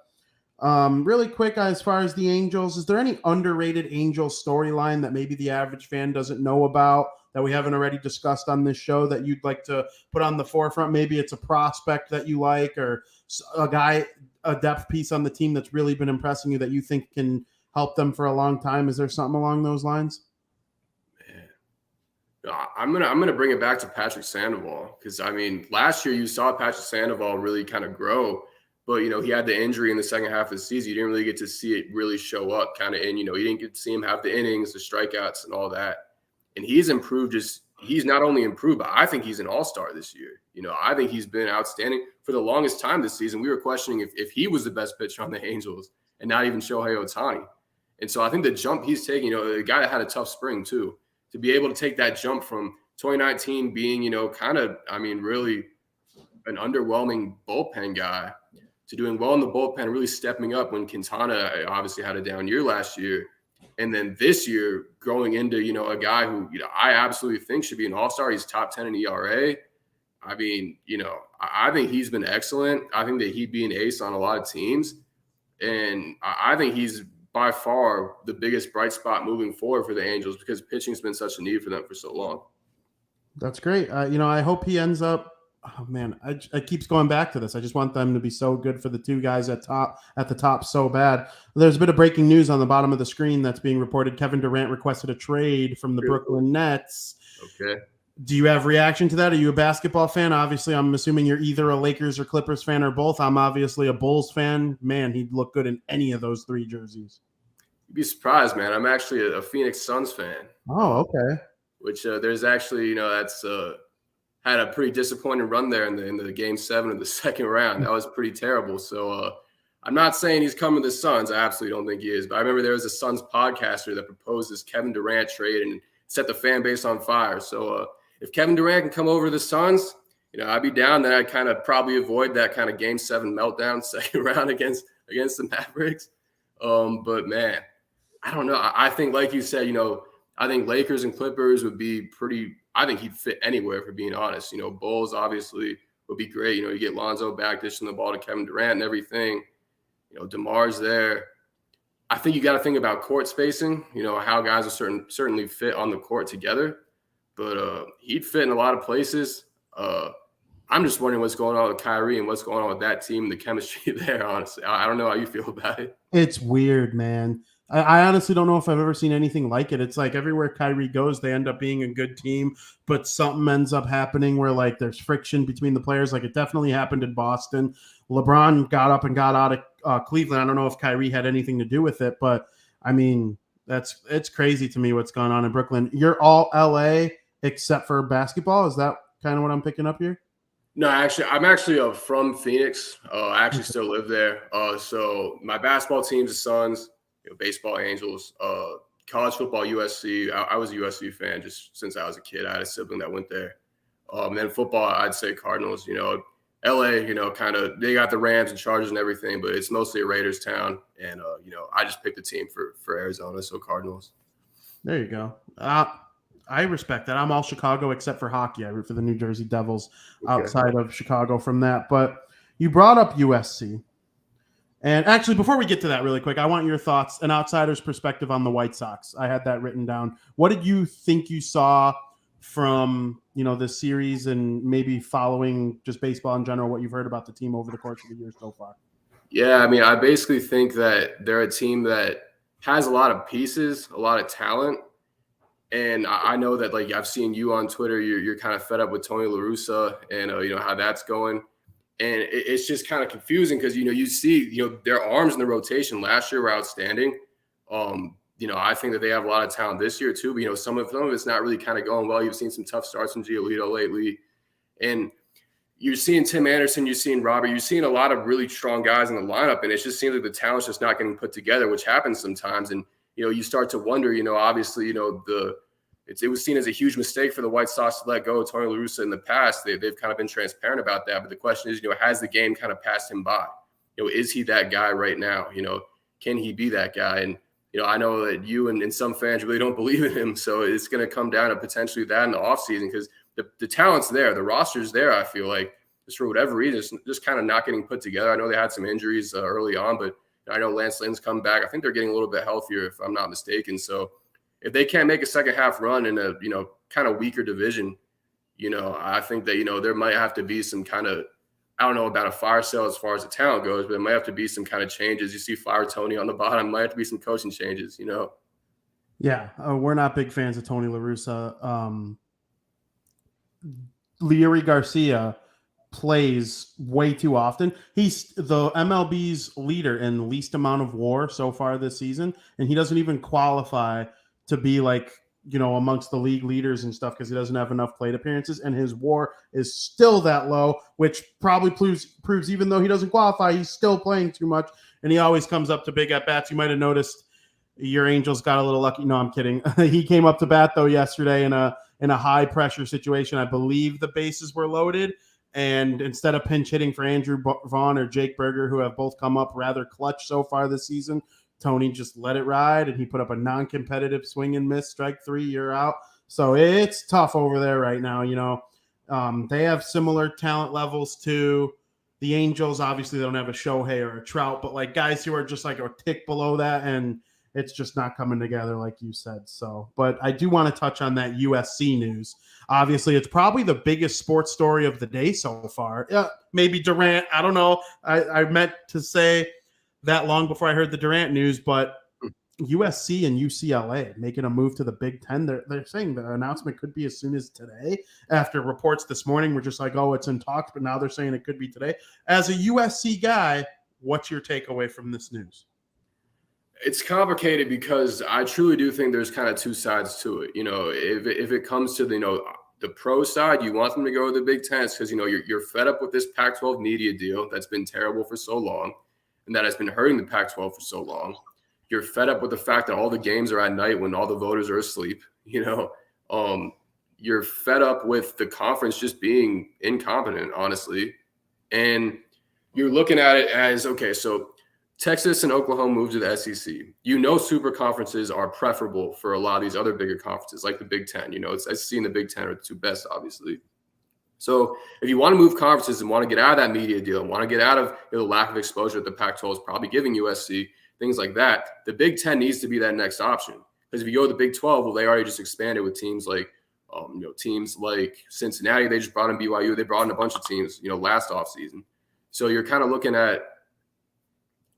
really quick, as far as the Angels, is there any underrated Angels storyline that maybe the average fan doesn't know about that we haven't already discussed on this show that you'd like to put on the forefront? Maybe it's a prospect that you like or a depth piece on the team that's really been impressing you that you think can help them for a long time. Is there something along those lines? I'm gonna bring it back to Patrick Sandoval because last year you saw Patrick Sandoval really kind of grow, but he had the injury in the second half of the season. You didn't really get to see it really show up kind of in. You didn't get to see him have the innings, the strikeouts, and all that. And he's improved. He's not only improved, but I think he's an all-star this year. I think he's been outstanding for the longest time this season. We were questioning if he was the best pitcher on the Angels, and not even Shohei Ohtani. And so I think the jump he's taking, a guy that had a tough spring too. To be able to take that jump from 2019 being, really an underwhelming bullpen guy to doing well in the bullpen, really stepping up when Quintana obviously had a down year last year. And then this year growing into, a guy who, I absolutely think should be an all-star. He's top 10 in ERA. I think he's been excellent. I think that he'd be an ace on a lot of teams. And I think he's by far the biggest bright spot moving forward for the Angels because pitching's been such a need for them for so long. That's great. I hope he ends up. Oh man, I keeps going back to this. I just want them to be so good for the two guys at the top so bad. There's a bit of breaking news on the bottom of the screen that's being reported. Kevin Durant requested a trade from the Brooklyn Nets. Okay. Do you have reaction to that? Are you a basketball fan? Obviously, I'm assuming you're either a Lakers or Clippers fan or both. I'm obviously a Bulls fan. Man, he'd look good in any of those three jerseys. You'd be surprised, man. I'm actually a Phoenix Suns fan. Oh, okay. Which there's actually, that's had a pretty disappointing run there in the Game 7 of the second round. That was pretty terrible. So I'm not saying he's coming to the Suns. I absolutely don't think he is. But I remember there was a Suns podcaster that proposed this Kevin Durant trade and set the fan base on fire. So if Kevin Durant can come over to the Suns, I'd be down. Then I'd kind of probably avoid that kind of Game 7 meltdown second round against the Mavericks. But man, I don't know. I think, like you said, I think Lakers and Clippers would be pretty. I think he'd fit anywhere, for being honest. Bulls obviously would be great. You get Lonzo back dishing the ball to Kevin Durant and everything. DeMar's there. I think you got to think about court spacing. How guys will certainly fit on the court together. But he'd fit in a lot of places. I'm just wondering what's going on with Kyrie and what's going on with that team, the chemistry there, honestly. I don't know how you feel about it. It's weird, man. I honestly don't know if I've ever seen anything like it. It's like everywhere Kyrie goes, they end up being a good team, but something ends up happening where like there's friction between the players. Like it definitely happened in Boston. LeBron got up and got out of Cleveland. I don't know if Kyrie had anything to do with it, but I mean, it's crazy to me what's going on in Brooklyn. You're all LA except for basketball. Is that kind of what I'm picking up here? No, actually, I'm actually from Phoenix. I actually still live there. So my basketball team's the Suns, baseball Angels, college football USC. I was a USC fan just since I was a kid. I had a sibling that went there. Then football, I'd say Cardinals. LA, kind of they got the Rams and Chargers and everything, but it's mostly a Raiders town. And I just picked a team for Arizona, so Cardinals. There you go. I respect that. I'm all Chicago except for hockey. I root for the New Jersey Devils outside of Chicago from that. But you brought up USC. And actually, before we get to that really quick, I want your thoughts, an outsider's perspective on the White Sox. I had that written down. What did you think you saw from, this series and maybe following just baseball in general, what you've heard about the team over the course of the year so far? Yeah, I mean, I basically think that they're a team that has a lot of pieces, a lot of talent. And I know that, like, I've seen you on Twitter, you're kind of fed up with Tony La Russa and, how that's going. And it's just kind of confusing because, you see, their arms in the rotation last year were outstanding. I think that they have a lot of talent this year too, but, some of it's not really kind of going well. You've seen some tough starts from Giolito lately. And you're seeing Tim Anderson, you're seeing Robert, you're seeing a lot of really strong guys in the lineup. And it just seems like the talent's just not getting put together, which happens sometimes. And, you start to wonder, obviously, it was seen as a huge mistake for the White Sox to let go of Tony La Russa in the past. They've kind of been transparent about that. But the question is, has the game kind of passed him by? Is he that guy right now? Can he be that guy? And, I know that you and some fans really don't believe in him. So it's going to come down to potentially that in the offseason because the talent's there. The roster's there, I feel like, just for whatever reason, it's just kind of not getting put together. I know they had some injuries early on, but I know Lance Lynn's come back. I think they're getting a little bit healthier, if I'm not mistaken. So if they can't make a second half run in a, kind of weaker division, I think that, there might have to be some kind of, I don't know about a fire sale as far as the talent goes, but it might have to be some kind of changes. You see Fire Tony on the bottom, might have to be some coaching changes, Yeah, we're not big fans of Tony La Russa. Leury Garcia plays way too often. He's the MLB's leader in least amount of WAR so far this season, and he doesn't even qualify to be like, amongst the league leaders and stuff because he doesn't have enough plate appearances, and his WAR is still that low, which probably proves even though he doesn't qualify, he's still playing too much, and he always comes up to big at-bats. You might have noticed your Angels got a little lucky. No, I'm kidding. He came up to bat, though, yesterday in a high-pressure situation. I believe the bases were loaded, and instead of pinch hitting for Andrew Vaughn or Jake Berger, who have both come up rather clutch so far this season, Tony just let it ride, and he put up a non-competitive swing and miss, strike three, you're out. So it's tough over there right now. They have similar talent levels to the Angels. Obviously, they don't have a Shohei or a Trout, but like guys who are just like a tick below that, and it's just not coming together, like you said. So, but I do want to touch on that USC news. Obviously, it's probably the biggest sports story of the day so far. Yeah, maybe Durant. I don't know. I meant to say that long before I heard the Durant news, but USC and UCLA making a move to the Big Ten. They're saying the announcement could be as soon as today. After reports this morning were just like, oh, it's in talks, but now they're saying it could be today. As a USC guy, what's your takeaway from this news? It's complicated because I truly do think there's kind of two sides to it. If it comes to the pro side, you want them to go to the Big Ten because you're fed up with this Pac-12 media deal that's been terrible for so long, and that has been hurting the Pac-12 for so long. You're fed up with the fact that all the games are at night when all the voters are asleep. You're fed up with the conference just being incompetent, honestly. And you're looking at it as, okay, so Texas and Oklahoma moved to the SEC. Super conferences are preferable for a lot of these other bigger conferences like the Big Ten. It's SEC and the Big Ten are the two best, obviously. So if you want to move conferences and want to get out of that media deal and want to get out of the lack of exposure that the Pac-12 is probably giving USC, things like that, the Big Ten needs to be that next option. Because if you go to the Big 12, well, they already just expanded with teams like Teams like Cincinnati, they just brought in BYU. They brought in a bunch of teams, last offseason. So you're kind of looking at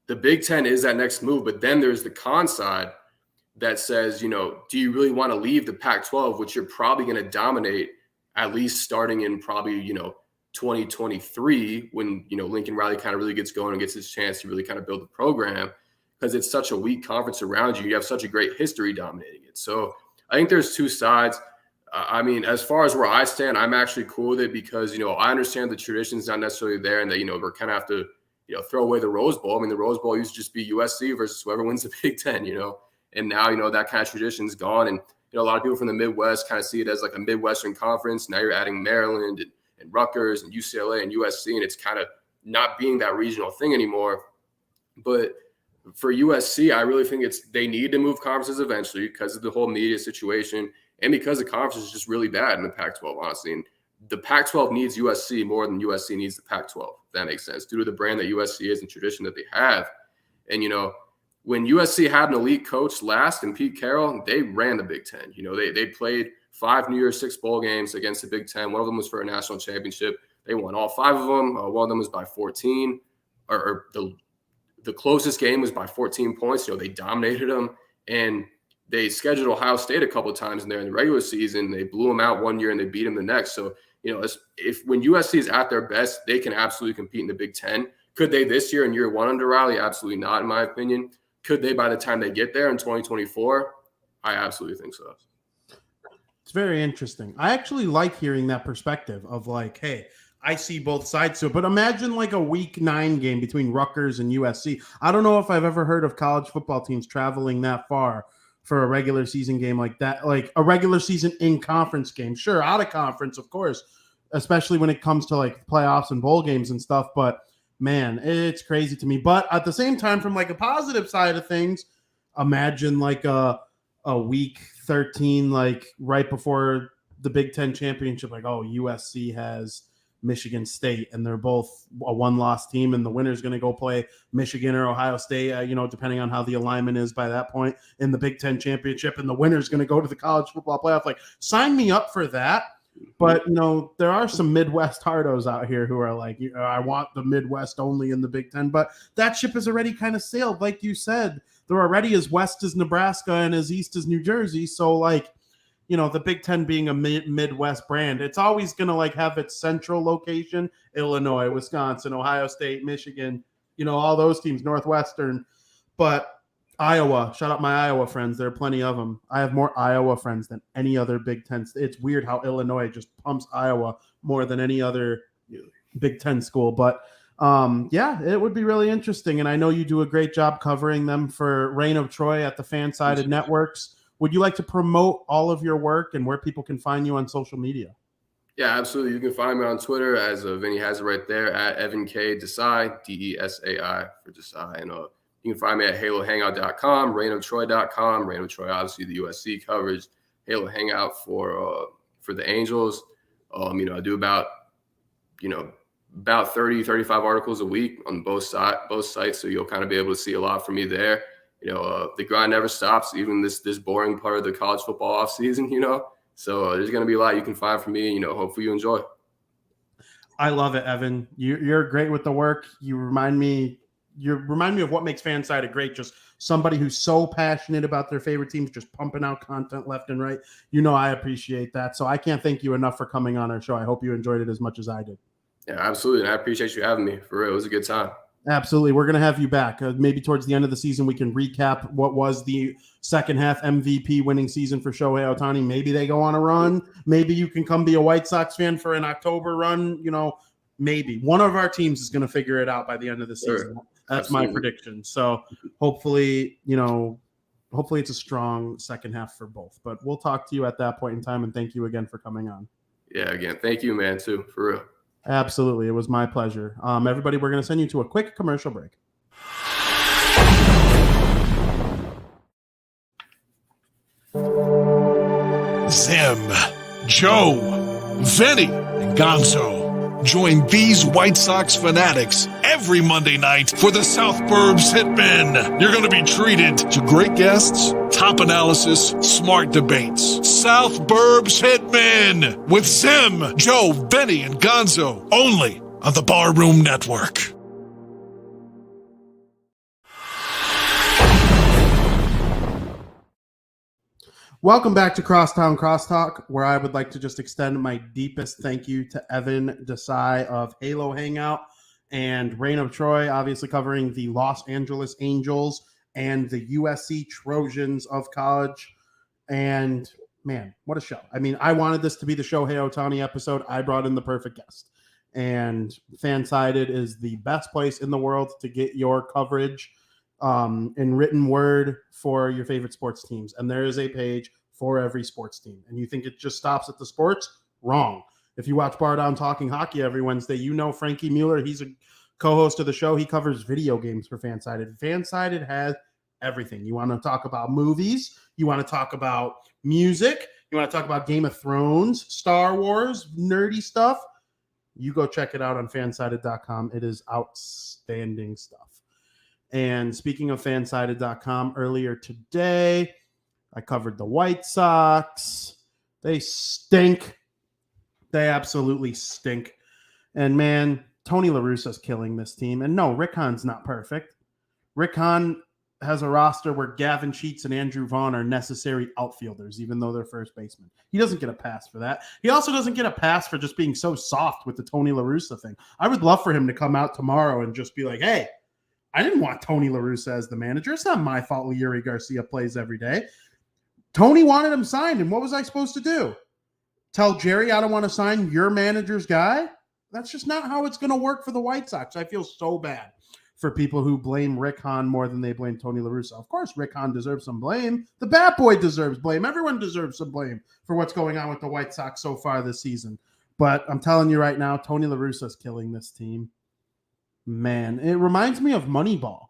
the Big Ten is that next move, but then there's the con side that says, do you really want to leave the Pac-12, which you're probably going to dominate at least starting in probably, 2023 when, Lincoln Riley kind of really gets going and gets his chance to really kind of build the program, because it's such a weak conference around you. You have such a great history dominating it. So I think there's two sides. As far as where I stand, I'm actually cool with it because, I understand the tradition's not necessarily there and that, we're kind of have to, throw away the Rose Bowl. The Rose Bowl used to just be USC versus whoever wins the Big Ten, and now, that kind of tradition's gone. And, a lot of people from the Midwest kind of see it as like a Midwestern conference. Now you're adding Maryland and Rutgers and UCLA and USC, and it's kind of not being that regional thing anymore. But for USC, I really think they need to move conferences eventually because of the whole media situation and because the conference is just really bad in the Pac-12, honestly. And the Pac-12 needs USC more than USC needs the Pac-12, if that makes sense, due to the brand that USC is and tradition that they have. And, when USC had an elite coach last and Pete Carroll, they ran the Big Ten. They played 5 New Year's Six bowl games against the Big Ten. One of them was for a national championship. They won all 5 of them. One of them was by 14, or the closest game was by 14 points. They dominated them, and they scheduled Ohio State a couple of times in there in the regular season. They blew them out one year and they beat them the next. So, if when USC is at their best, they can absolutely compete in the Big Ten. Could they this year in year 1 under Riley? Absolutely not, in my opinion. Could they by the time they get there in 2024? I absolutely think so. It's very interesting. I actually like hearing that perspective of like, hey, I see both sides to it. But imagine like a week 9 game between Rutgers and USC. I don't know if I've ever heard of college football teams traveling that far for a regular season game like that, like a regular season in conference game. Sure, out of conference, of course, especially when it comes to like playoffs and bowl games and stuff. But man, it's crazy to me. But at the same time, from like a positive side of things, imagine like a week 13, like right before the Big Ten championship, like, oh, USC has Michigan State and they're both a 1-loss team and the winner's going to go play Michigan or Ohio State, depending on how the alignment is by that point in the Big Ten championship, and the winner's going to go to the college football playoff. Like, sign me up for that. But, there are some Midwest hardos out here who are like, I want the Midwest only in the Big Ten. But that ship has already kind of sailed. Like you said, they're already as west as Nebraska and as east as New Jersey. So, like, the Big Ten being a Midwest brand, it's always going to, like, have its central location, Illinois, Wisconsin, Ohio State, Michigan, all those teams, Northwestern. But Iowa, shout out my Iowa friends. There are plenty of them. I have more Iowa friends than any other Big Ten. It's weird how Illinois just pumps Iowa more than any other Big Ten school. But it would be really interesting. And I know you do a great job covering them for Reign of Troy at the Fan-Sided Networks. Would you like to promote all of your work and where people can find you on social media? Yeah, absolutely. You can find me on Twitter, as Vinny has it right there, at Evan K. Desai, Desai for Desai. And you can find me at halohangout.com, reignoftroy.com. Reign of Troy, obviously the USC coverage. Halo Hangout for the Angels. I do about 30, 35 articles a week on both sites. So you'll kind of be able to see a lot from me there. The grind never stops, even this boring part of the college football offseason, So there's going to be a lot you can find from me, hopefully you enjoy. I love it, Evan. You're great with the work. You remind me of what makes Fansided great. Just somebody who's so passionate about their favorite teams, just pumping out content left and right. I appreciate that. So I can't thank you enough for coming on our show. I hope you enjoyed it as much as I did. Yeah, absolutely. And I appreciate you having me. For real, it was a good time. Absolutely. We're going to have you back. Maybe towards the end of the season, we can recap what was the second half MVP winning season for Shohei Ohtani. Maybe they go on a run. Maybe you can come be a White Sox fan for an October run. Maybe one of our teams is going to figure it out by the end of the season. Sure. That's absolutely my prediction. So hopefully it's a strong second half for both. But we'll talk to you at that point in time. And thank you again for coming on. Yeah, again, thank you, man, too, for real. Absolutely. It was my pleasure. Everybody, we're going to send you to a quick commercial break. Zim, Joe, Vinny, and Gonzo. Join these White Sox fanatics every Monday night for the South Burbs Hitmen. You're going to be treated to great guests, top analysis, smart debates. South Burbs Hitmen with Sim, Joe, Benny, and Gonzo, only on the Barroom Network. Welcome back to Crosstown Crosstalk, where I would like to just extend my deepest thank you to Evan Desai of Halo Hangout and Reign of Troy, obviously covering the Los Angeles Angels and the USC Trojans of college. And man, what a show. I mean, I wanted this to be the Shohei Ohtani episode. I brought in the perfect guest. And Fansided is the best place in the world to get your coverage in written word for your favorite sports teams. And there is a page for every sports team. And you think it just stops at the sports? Wrong. If you watch Bar Down Talking Hockey every Wednesday, you know Frankie Mueller. He's a co-host of the show. He covers video games for Fansided. Fansided has everything. You want to talk about movies? You want to talk about music? You want to talk about Game of Thrones, Star Wars, nerdy stuff? You go check it out on fansided.com. It is outstanding stuff. And speaking of fansided.com, earlier today, I covered the White Sox. They stink. They absolutely stink. And man, Tony La Russa's killing this team. And no, Rick Hahn's not perfect. Rick Hahn has a roster where Gavin Sheets and Andrew Vaughn are necessary outfielders, even though they're first basemen. He doesn't get a pass for that. He also doesn't get a pass for just being so soft with the Tony La Russa thing. I would love for him to come out tomorrow and just be like, hey, I didn't want Tony La Russa as the manager. It's not my fault Yuri Garcia plays every day. Tony wanted him signed, and what was I supposed to do? Tell Jerry I don't want to sign your manager's guy? That's just not how it's going to work for the White Sox. I feel so bad for people who blame Rick Hahn more than they blame Tony La Russa. Of course, Rick Hahn deserves some blame. The Bat Boy deserves blame. Everyone deserves some blame for what's going on with the White Sox so far this season. But I'm telling you right now, Tony La Russa's killing this team. Man, it reminds me of Moneyball.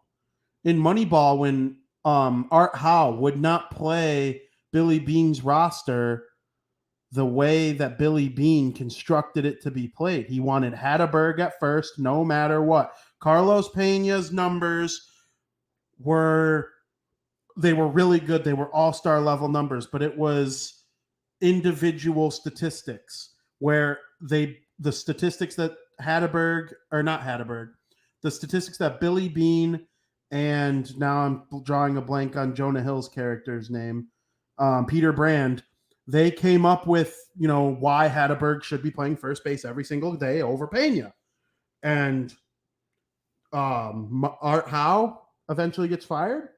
In Moneyball, when Art Howe would not play Billy Beane's roster the way that Billy Beane constructed it to be played. He wanted Hatteberg at first, no matter what. Carlos Pena's numbers were really good. They were all-star level numbers, but it was individual statistics where the statistics that the statistics that Billy Beane and now I'm drawing a blank on Jonah Hill's character's name, Peter Brand, they came up with, why Hatteberg should be playing first base every single day over Pena. And Art Howe eventually gets fired.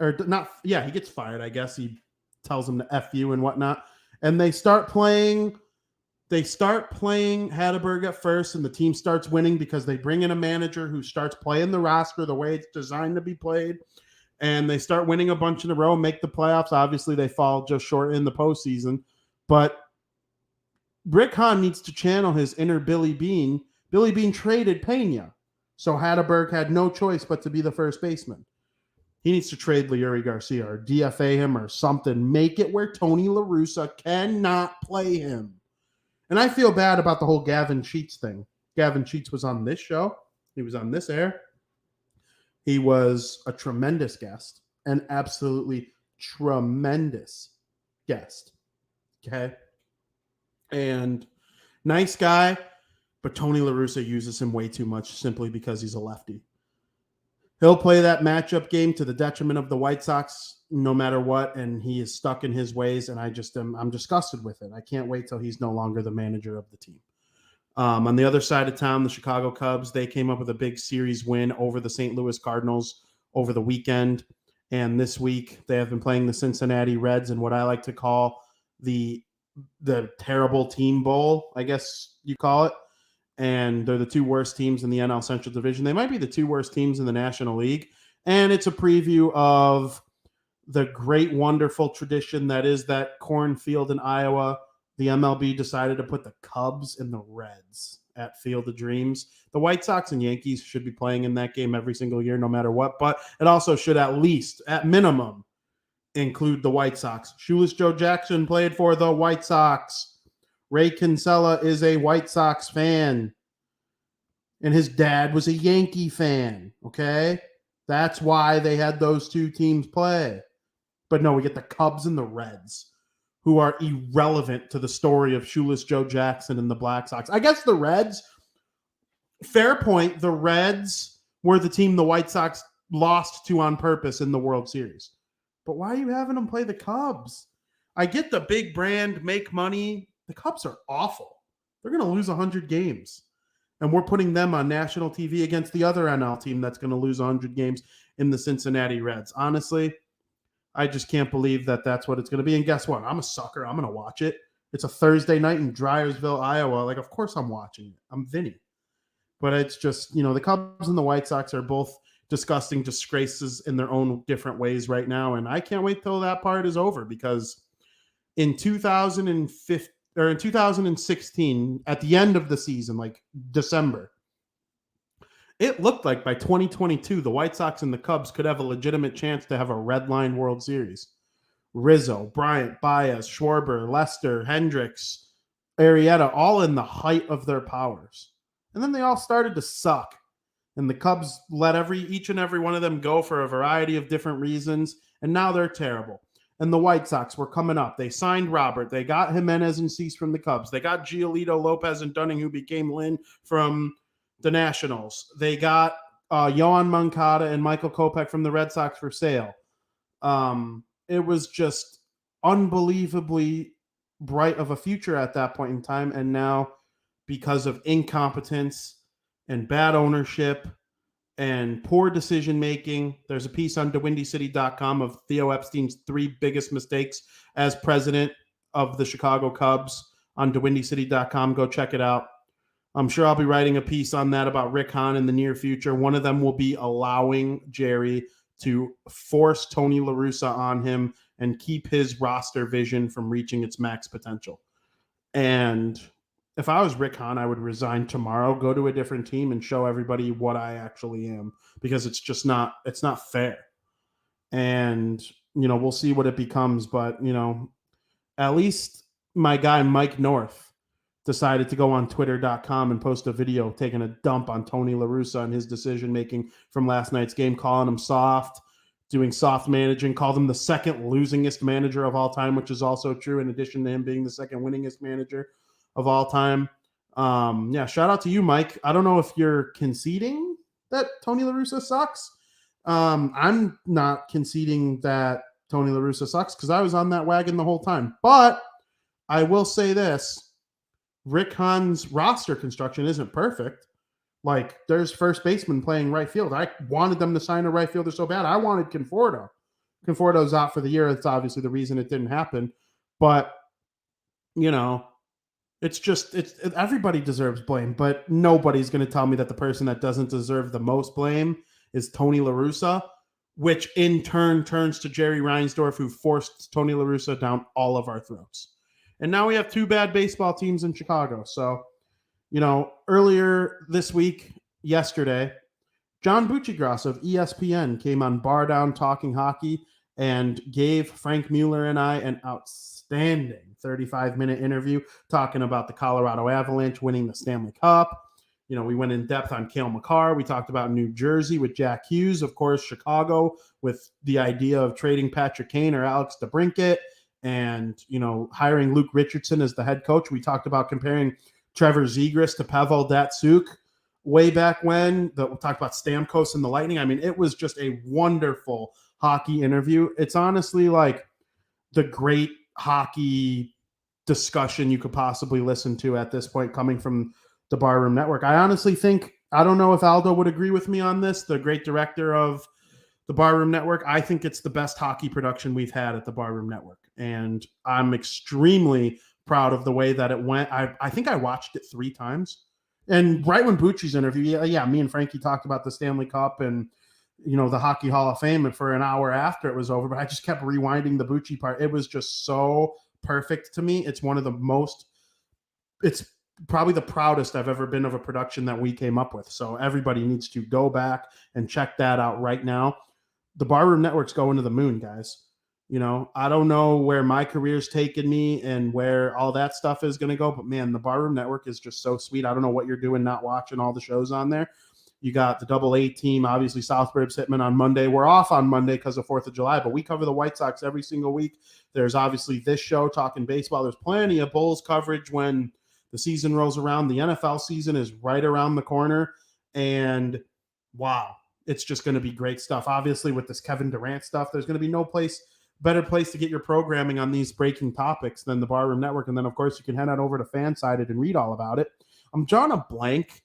Or not, yeah, he gets fired, I guess. He tells him to F you and whatnot. And they start playing Hatteberg at first, and the team starts winning because they bring in a manager who starts playing the roster the way it's designed to be played. And they start winning a bunch in a row, make the playoffs. Obviously, they fall just short in the postseason. But Rick Hahn needs to channel his inner Billy Beane. Billy Beane traded Pena, so Hatteberg had no choice but to be the first baseman. He needs to trade Yuri Garcia or DFA him or something. Make it where Tony La Russa cannot play him. And I feel bad about the whole Gavin Sheets thing. Gavin Sheets was on this show. He was on this air. He was a tremendous guest, an absolutely tremendous guest. Okay? And nice guy, but Tony La Russa uses him way too much simply because he's a lefty. He'll play that matchup game to the detriment of the White Sox no matter what, and he is stuck in his ways, and I'm disgusted with it. I can't wait till he's no longer the manager of the team. On the other side of town, the Chicago Cubs, they came up with a big series win over the St. Louis Cardinals over the weekend. And this week, they have been playing the Cincinnati Reds in what I like to call the terrible team bowl, I guess you call it. And they're the two worst teams in the NL Central Division. They might be the two worst teams in the National League. And it's a preview of the great, wonderful tradition that is that cornfield in Iowa. The MLB decided to put the Cubs and the Reds at Field of Dreams. The White Sox and Yankees should be playing in that game every single year, no matter what. But it also should at least, at minimum, include the White Sox. Shoeless Joe Jackson played for the White Sox. Ray Kinsella is a White Sox fan. and his dad was a Yankee fan, okay? That's why they had those two teams play. But no, we get the Cubs and the Reds, who are irrelevant to the story of Shoeless Joe Jackson and the Black Sox. I guess the Reds, fair point, the Reds were the team the White Sox lost to on purpose in the World Series. But why are you having them play the Cubs? I get the big brand, make money. The Cubs are awful. They're going to lose 100 games. And we're putting them on national TV against the other NL team that's going to lose 100 games in the Cincinnati Reds. Honestly, I just can't believe that that's what it's going to be. And guess what? I'm a sucker. I'm going to watch it. It's a Thursday night in Dryersville, Iowa. Like, of course I'm watching it. I'm Vinny. But it's just, the Cubs and the White Sox are both disgusting disgraces in their own different ways right now. And I can't wait till that part is over, because in 2015 or in 2016, at the end of the season, like December, it looked like by 2022, the White Sox and the Cubs could have a legitimate chance to have a red line World Series. Rizzo, Bryant, Baez, Schwarber, Lester, Hendricks, Arrieta, all in the height of their powers. And then they all started to suck. And the Cubs let each and every one of them go for a variety of different reasons. And now they're terrible. And the White Sox were coming up. They signed Robert. They got Jimenez and Cease from the Cubs. They got Giolito, Lopez, and Dunning, who became Lynn from the Nationals. They got Yohan Moncada and Michael Kopech from the Red Sox for sale. It was just unbelievably bright of a future at that point in time. And now, because of incompetence and bad ownership and poor decision-making, there's a piece on DeWindyCity.com of Theo Epstein's 3 biggest mistakes as president of the Chicago Cubs on DeWindyCity.com. Go check it out. I'm sure I'll be writing a piece on that about Rick Hahn in the near future. One of them will be allowing Jerry to force Tony La Russa on him and keep his roster vision from reaching its max potential. And if I was Rick Hahn, I would resign tomorrow, go to a different team, and show everybody what I actually am, because it's just not fair. And, we'll see what it becomes. But, at least my guy, Mike North, decided to go on Twitter.com and post a video taking a dump on Tony La Russa and his decision-making from last night's game, calling him soft, doing soft managing, called him the second losingest manager of all time, which is also true, in addition to him being the second winningest manager of all time. Shout out to you, Mike. I don't know if you're conceding that Tony La Russa sucks. I'm not conceding that Tony La Russa sucks, because I was on that wagon the whole time. But I will say this. Rick Hahn's roster construction isn't perfect. Like, there's first baseman playing right field. I wanted them to sign a right fielder so bad. I wanted Conforto. Conforto's out for the year. That's obviously the reason it didn't happen. But, everybody deserves blame, but nobody's going to tell me that the person that doesn't deserve the most blame is Tony La Russa, which in turn turns to Jerry Reinsdorf, who forced Tony La Russa down all of our throats. And now we have 2 bad baseball teams in Chicago. So, earlier this week, yesterday, John Buccigross of ESPN came on Bar Down Talking Hockey and gave Frank Mueller and I an outstanding 35-minute interview talking about the Colorado Avalanche winning the Stanley Cup. We went in depth on Cale Makar. We talked about New Jersey with Jack Hughes. Of course, Chicago with the idea of trading Patrick Kane or Alex DeBrincat and, hiring Luke Richardson as the head coach. We talked about comparing Trevor Zegras to Pavel Datsyuk way back when. We talked about Stamkos and the Lightning. I mean, it was just a wonderful hockey interview. It's honestly like the great hockey discussion you could possibly listen to at this point, coming from the Barroom Network. I honestly think, I don't know if Aldo would agree with me on this, the great director of the Barroom Network. I think it's the best hockey production we've had at the Barroom Network. And I'm extremely proud of the way that it went. I think I watched it 3 times. And right when Bucci's interview, me and Frankie talked about the Stanley Cup and, the Hockey Hall of Fame for an hour after it was over. But I just kept rewinding the Bucci part. It was just so perfect to me. It's probably the proudest I've ever been of a production that we came up with. So everybody needs to go back and check that out right now. The Barroom Network's going to the moon, guys. You know, I don't know where my career's taken me and where all that stuff is going to go, but man, the Barroom Network is just so sweet. I don't know what you're doing not watching all the shows on there. You got the Double-A team, obviously South Burbs Hitman on Monday. We're off on Monday because of 4th of July, but we cover the White Sox every single week. There's obviously this show, Talking Baseball. There's plenty of Bulls coverage when the season rolls around. The NFL season is right around the corner, and wow, it's just going to be great stuff. Obviously, with this Kevin Durant stuff, there's going to be no better place to get your programming on these breaking topics than the Barroom Network. And then, of course, you can head on over to Fansided and read all about it. I'm drawing a blank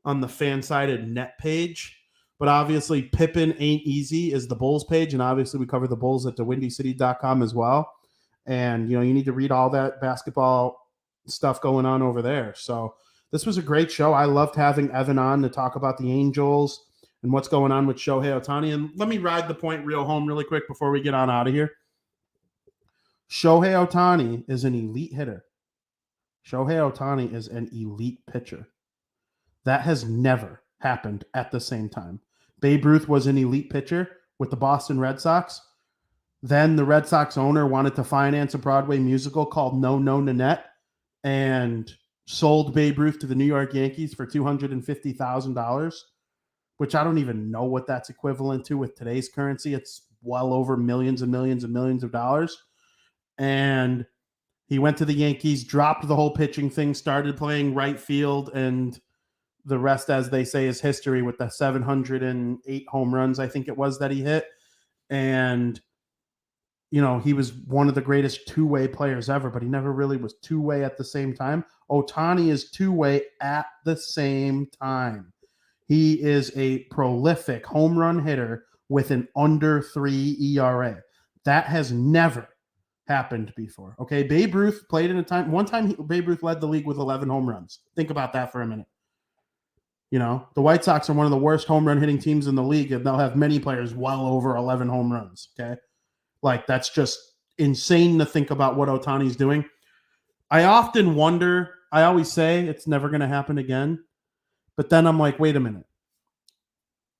on the Fansided net page, but obviously Pippin Ain't Easy is the Bulls page, and obviously we cover the Bulls at thewindycity.com as well. And, you know, you need to read all that basketball stuff going on over there. So this was a great show. I loved having Evan on to talk about the Angels and what's going on with Shohei Ohtani. And let me ride the point real home really quick before we get on out of here. Shohei Ohtani is an elite hitter. Shohei Ohtani is an elite pitcher. That has never happened at the same time. Babe Ruth was an elite pitcher with the Boston Red Sox. Then the Red Sox owner wanted to finance a Broadway musical called No No Nanette and sold Babe Ruth to the New York Yankees for $250,000, which I don't even know what that's equivalent to with today's currency. It's well over millions and millions and millions of dollars. And he went to the Yankees, dropped the whole pitching thing, started playing right field, and the rest, as they say, is history with the 708 home runs, I think it was, that he hit. And, you know, he was one of the greatest two-way players ever, but he never really was two-way at the same time. Ohtani is two-way at the same time. He is a prolific home run hitter with an under 3 ERA. That has never happened before. Okay, Babe Ruth played in a time. One time, Babe Ruth led the league with 11 home runs. Think about that for a minute. You know, the White Sox are one of the worst home run hitting teams in the league, and they'll have many players well over 11 home runs. Okay, like that's just insane to think about what Ohtani's doing. I often wonder. I always say it's never going to happen again, but then I'm like, wait a minute.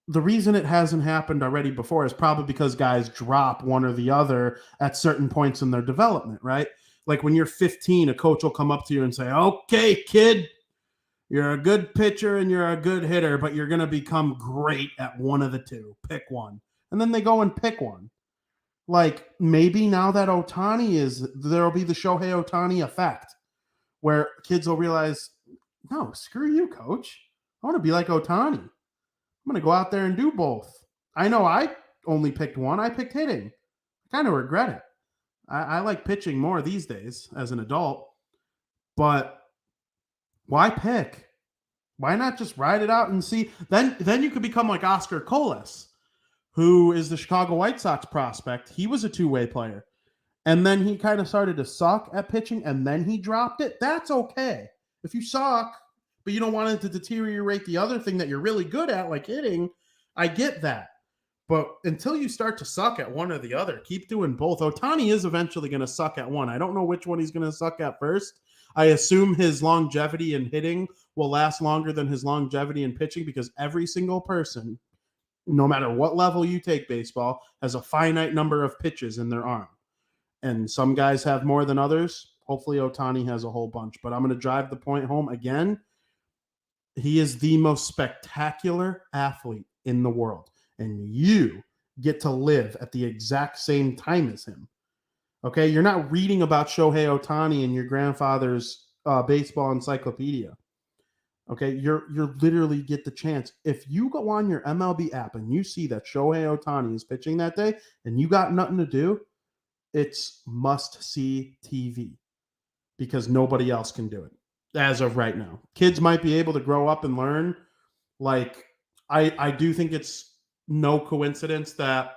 The reason it hasn't happened already before is probably because guys drop one or the other at certain points in their development, right? Like when you're 15, a coach will come up to you and say, okay, kid, you're a good pitcher and you're a good hitter, but you're going to become great at one of the two. Pick one. And then they go and pick one. Like maybe now that Ohtani is, there'll be the Shohei Ohtani effect where kids will realize, no, screw you, coach. I want to be like Ohtani. I'm going to go out there and do both. I know I only picked one. I picked hitting. I kind of regret it. I like pitching more these days as an adult. But why pick? Why not just ride it out and see? Then you could become like Oscar Colas, who is the Chicago White Sox prospect. He was a two-way player. And then he kind of started to suck at pitching, and then he dropped it. That's okay. If you suck, but you don't want it to deteriorate the other thing that you're really good at, like hitting, I get that. But until you start to suck at one or the other, keep doing both. Ohtani is eventually going to suck at one. I don't know which one he's going to suck at first. I assume his longevity in hitting will last longer than his longevity in pitching because every single person, no matter what level you take baseball, has a finite number of pitches in their arm. And some guys have more than others. Hopefully Ohtani has a whole bunch. But I'm going to drive the point home again. He is the most spectacular athlete in the world. And you get to live at the exact same time as him. Okay? You're not reading about Shohei Ohtani in your grandfather's baseball encyclopedia. Okay? You're literally get the chance. If you go on your MLB app and you see that Shohei Ohtani is pitching that day and you got nothing to do, it's must-see TV because nobody else can do it. As of right now, kids might be able to grow up and learn. Like I do think it's no coincidence that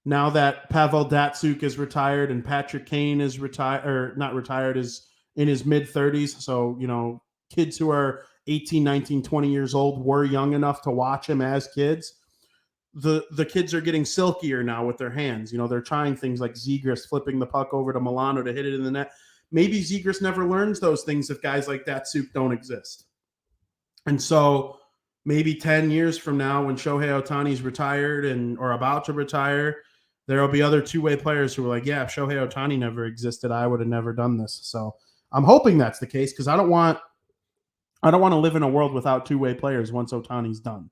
now that Pavel Datsyuk is retired and Patrick Kane is retired, or not retired, is in his mid-30s. So, you know, kids who are 18, 19, 20 years old were young enough to watch him as kids. The kids are getting silkier now with their hands. You know, they're trying things like Zegras flipping the puck over to Milano to hit it in the net. Maybe Zegras never learns those things if guys like Datsyuk don't exist. And so maybe 10 years from now when Shohei Ohtani's retired or about to retire, there will be other two-way players who are like, yeah, if Shohei Ohtani never existed, I would have never done this. So I'm hoping that's the case because I don't want to live in a world without two-way players once Ohtani's done.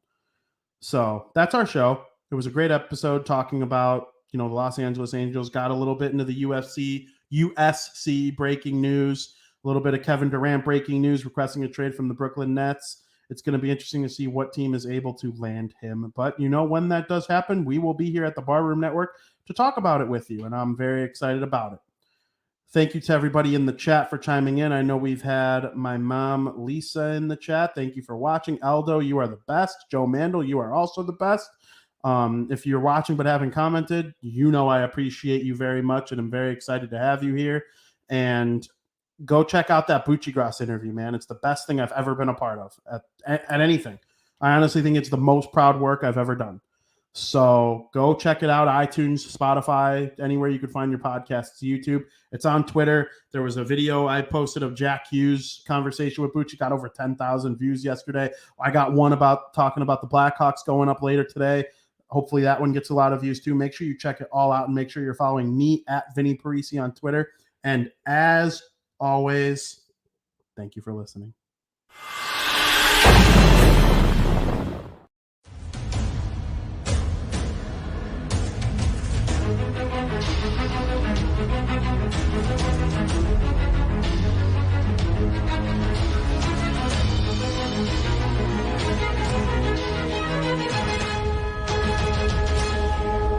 So that's our show. It was a great episode talking about, the Los Angeles Angels. Got a little bit into the USC breaking news, a little bit of Kevin Durant breaking news, requesting a trade from the Brooklyn Nets. It's going to be interesting to see what team is able to land him. But when that does happen, we will be here at the Barroom Network to talk about it with you, and I'm very excited about it. Thank you to everybody in the chat for chiming in. I know we've had my mom, Lisa, in the chat. Thank you for watching. Aldo, you are the best. Joe Mandel, you are also the best. If you're watching but haven't commented, I appreciate you very much, and I'm very excited to have you here. And go check out that Buccigross interview, man. It's the best thing I've ever been a part of at anything. I honestly think it's the most proud work I've ever done. So go check it out, iTunes, Spotify, anywhere you could find your podcasts, YouTube. It's on Twitter. There was a video I posted of Jack Hughes' conversation with Bucci, got over 10,000 views yesterday. I got one about talking about the Blackhawks going up later today. Hopefully that one gets a lot of views too. Make sure you check it all out and make sure you're following me at Vinnie Parise on Twitter. And as always, thank you for listening.